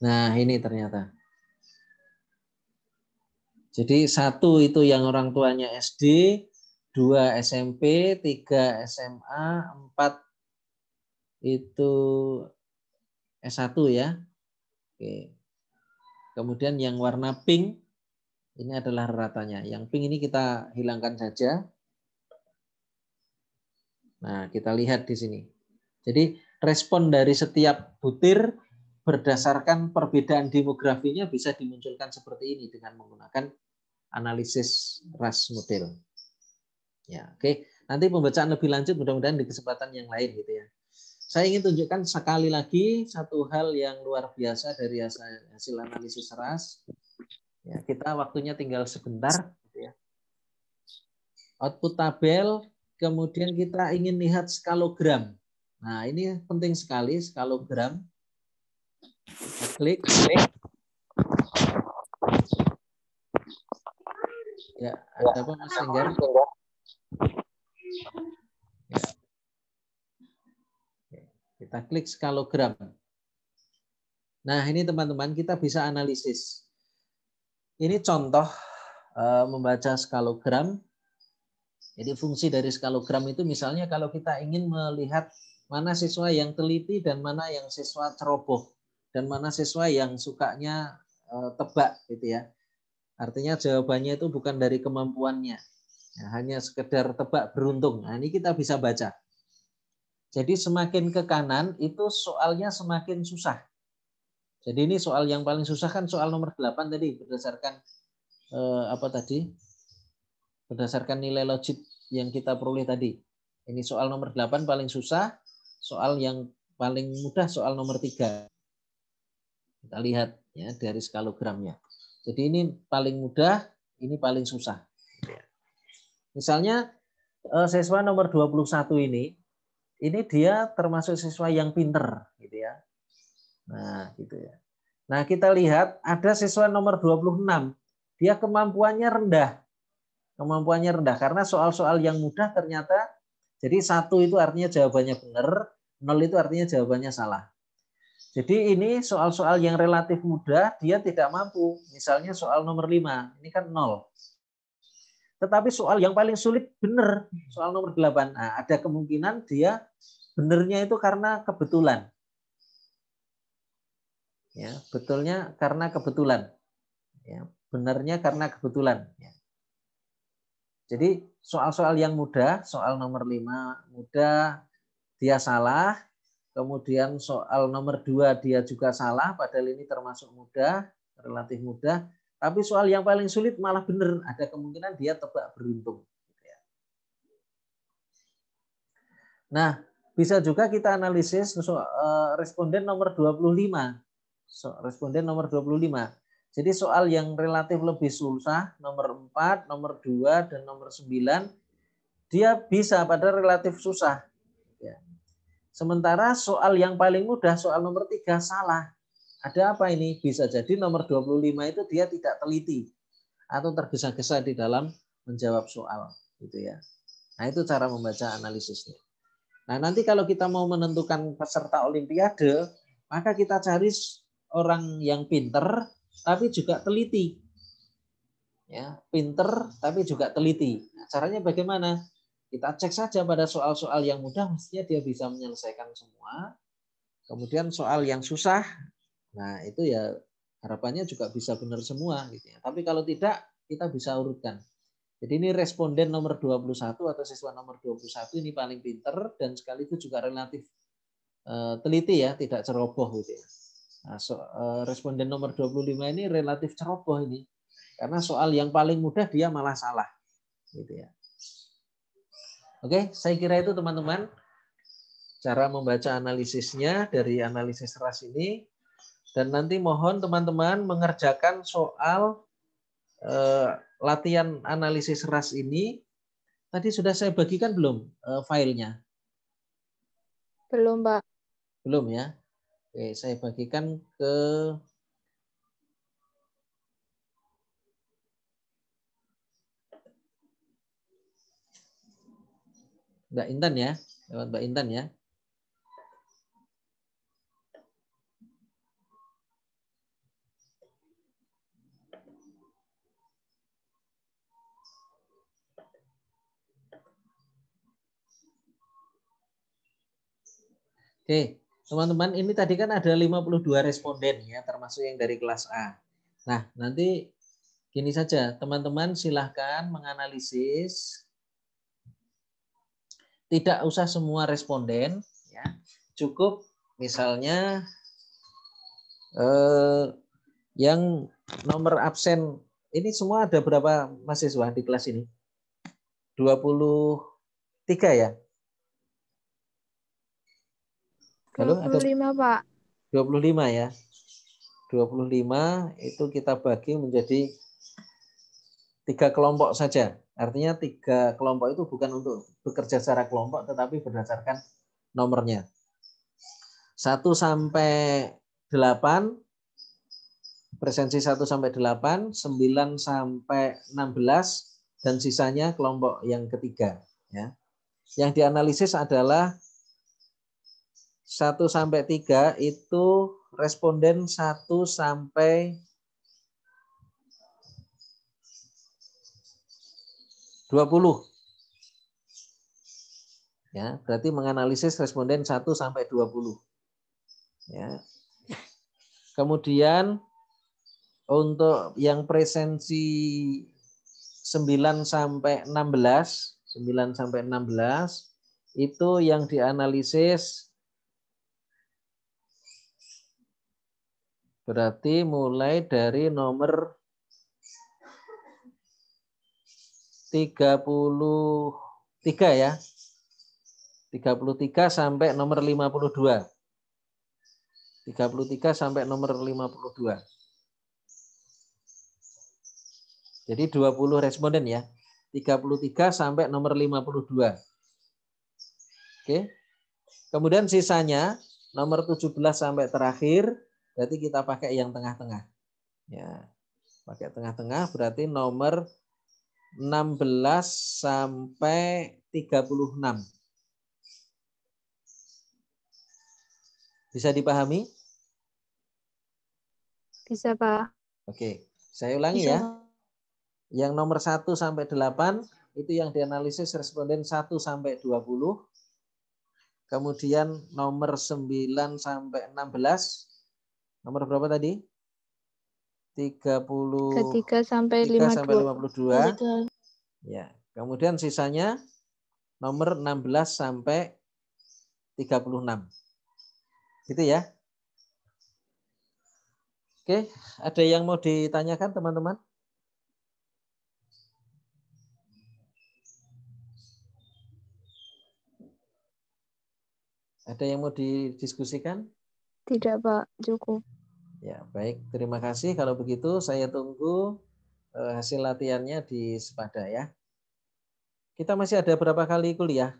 Speaker 1: Nah, ini ternyata. Jadi 1 itu yang orang tuanya SD, 2 SMP, 3 SMA, 4 itu S1 ya. Oke. Kemudian yang warna pink ini adalah ratanya. Yang pink ini kita hilangkan saja. Nah, kita lihat di sini. Jadi respon dari setiap butir berdasarkan perbedaan demografinya bisa dimunculkan seperti ini dengan menggunakan analisis ras model. Ya, oke. Nanti pembacaan lebih lanjut mudah-mudahan di kesempatan yang lain gitu ya. Saya ingin tunjukkan sekali lagi satu hal yang luar biasa dari hasil analisis ras. Ya, kita waktunya tinggal sebentar gitu ya. Output tabel, kemudian kita ingin lihat skalogram. Nah, ini penting sekali skalogram. Kita klik. Ya, ada apa Mas Enggar? Ya. Kita klik skalogram. Nah, ini teman-teman kita bisa analisis. Ini contoh membaca skalogram. Jadi fungsi dari skalogram itu misalnya kalau kita ingin melihat mana siswa yang teliti dan mana yang siswa ceroboh dan mana siswa yang sukanya tebak gitu ya. Artinya jawabannya itu bukan dari kemampuannya. Ya, hanya sekedar tebak beruntung. Nah, ini kita bisa baca. Jadi semakin ke kanan itu soalnya semakin susah. Jadi ini soal yang paling susah kan soal nomor 8 tadi berdasarkan apa tadi? Berdasarkan nilai logik yang kita peroleh tadi. Ini soal nomor 8 paling susah, soal yang paling mudah soal nomor 3. Kita lihat ya dari skalogramnya. Jadi ini paling mudah, ini paling susah. Misalnya siswa nomor 21 ini dia termasuk siswa yang pinter gitu ya. Nah, gitu ya. Nah, kita lihat ada siswa nomor 26, dia kemampuannya rendah. Kemampuannya rendah karena soal-soal yang mudah ternyata jadi 1 itu artinya jawabannya benar, 0 itu artinya jawabannya salah. Jadi ini soal-soal yang relatif mudah dia tidak mampu. Misalnya soal nomor 5, ini kan 0. Tetapi soal yang paling sulit benar, soal nomor 8. Nah, ada kemungkinan dia benernya itu karena kebetulan. Ya, betulnya karena kebetulan. Ya, benarnya karena kebetulan. Ya. Jadi soal-soal yang mudah, soal nomor 5 mudah, dia salah. Kemudian soal nomor 2 dia juga salah, padahal ini termasuk mudah, relatif mudah. Tapi soal yang paling sulit malah benar, ada kemungkinan dia tebak beruntung. Nah, bisa juga kita analisis responden nomor 25. Responden nomor 25. Jadi soal yang relatif lebih susah, nomor 4, nomor 2, dan nomor 9, dia bisa pada relatif susah. Ya. Sementara soal yang paling mudah, soal nomor 3, salah. Ada apa ini? Bisa jadi nomor 25 itu dia tidak teliti atau tergesa-gesa di dalam menjawab soal. Gitu ya. Nah, itu cara membaca analisisnya. Nah, nanti kalau kita mau menentukan peserta olimpiade, maka kita cari orang yang pinter tapi juga teliti. Ya, pinter tapi juga teliti. Nah, caranya bagaimana? Kita cek saja pada soal-soal yang mudah mestinya dia bisa menyelesaikan semua. Kemudian soal yang susah, nah itu ya harapannya juga bisa benar semua gitu ya. Tapi kalau tidak, kita bisa urutkan. Jadi ini responden nomor 21 atau siswa nomor 21 ini paling pinter dan sekaligus juga relatif teliti ya, tidak ceroboh gitu ya. Nah, responden nomor 25 ini relatif ceroboh ini. Karena soal yang paling mudah dia malah salah. Gitu ya. Oke, saya kira itu teman-teman cara membaca analisisnya dari analisis ras ini. Dan nanti mohon teman-teman mengerjakan soal latihan analisis ras ini. Tadi sudah saya bagikan belum filenya?
Speaker 2: Belum, Pak.
Speaker 1: Belum ya. Oke, saya bagikan ke Mbak Intan ya. Lewat Mbak Intan ya. Oke, teman-teman, ini tadi kan ada 52 responden ya, termasuk yang dari kelas A. Nah, nanti gini saja, teman-teman silahkan menganalisis. Tidak usah semua responden, ya. Cukup misalnya yang nomor absen, ini semua ada berapa mahasiswa di kelas ini? 23 ya? Halo, ada
Speaker 3: 25, Pak.
Speaker 1: 25 ya? 25 itu kita bagi menjadi 3 kelompok saja. Artinya 3 kelompok itu bukan untuk bekerja secara kelompok, tetapi berdasarkan nomornya. 1 sampai 8, presensi 1 sampai 8, 9 sampai 16, dan sisanya kelompok yang ketiga. Ya. Yang dianalisis adalah 1 sampai 3 itu responden 1 sampai 20. Ya, berarti menganalisis responden 1 sampai 20. Ya. Kemudian untuk yang presensi 9 sampai 16, 9 sampai 16 itu yang dianalisis berarti mulai dari nomor 33 ya. 33 sampai nomor 52. 33 sampai nomor 52. Jadi 20 responden ya. 33 sampai nomor 52. Oke. Kemudian sisanya nomor 17 sampai terakhir berarti kita pakai yang tengah-tengah. Ya. Pakai tengah-tengah berarti nomor 16 sampai 36. Bisa dipahami?
Speaker 3: Bisa, Pak.
Speaker 1: Oke. Saya ulangi
Speaker 2: Bisa,
Speaker 1: ya.
Speaker 2: Pak.
Speaker 1: Yang nomor 1 sampai 8 itu yang dianalisis responden 1 sampai 20. Kemudian nomor 9 sampai 16. Nomor berapa tadi?
Speaker 3: 3 sampai
Speaker 1: 33 sampai
Speaker 3: 52.
Speaker 1: 52.
Speaker 2: Ketika
Speaker 1: Ya. Kemudian sisanya nomor 16 sampai 36. Gitu ya. Oke, ada yang mau ditanyakan teman-teman? Ada yang mau didiskusikan?
Speaker 3: Tidak, Pak. Cukup.
Speaker 1: Ya, baik. Terima kasih. Kalau begitu saya tunggu hasil latihannya di Sepada ya. Kita masih ada berapa kali kuliah?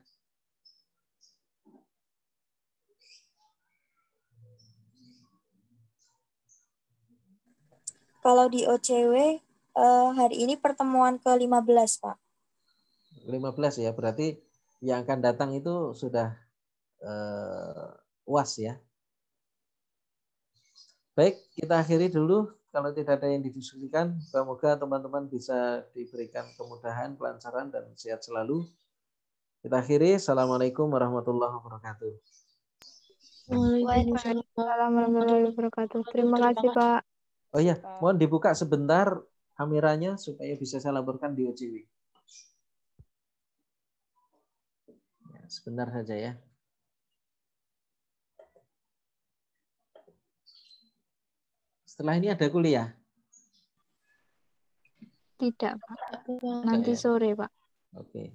Speaker 4: Kalau di OCW hari ini pertemuan ke-15, Pak.
Speaker 1: 15 ya, berarti yang akan datang itu sudah UAS ya. Baik, kita akhiri dulu. Kalau tidak ada yang didiskusikan, semoga teman-teman bisa diberikan kemudahan, kelancaran, dan sehat selalu. Kita akhiri. Assalamualaikum warahmatullahi wabarakatuh.
Speaker 2: Waalaikumsalam
Speaker 3: Assalamualaikum warahmatullahi wabarakatuh. Terima kasih, Pak.
Speaker 1: Oh iya, mohon dibuka sebentar kameranya supaya bisa saya laporkan di OCW. Ya, sebentar saja ya. Setelah ini ada kuliah?
Speaker 3: Tidak, Pak.
Speaker 2: Pak.
Speaker 3: Nanti sore, Pak.
Speaker 1: Oke.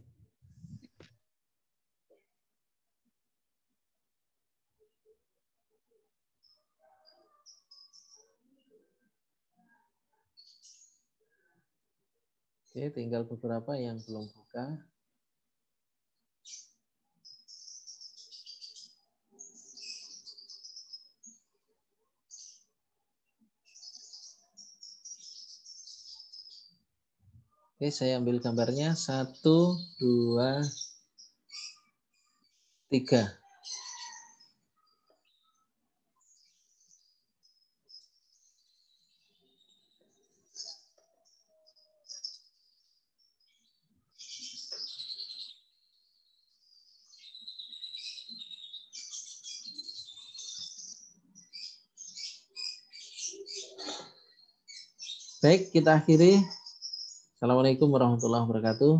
Speaker 1: Oke, tinggal beberapa yang belum buka. Oke, saya ambil gambarnya. 1, 2, 3. Baik, kita akhiri. Assalamualaikum warahmatullahi wabarakatuh.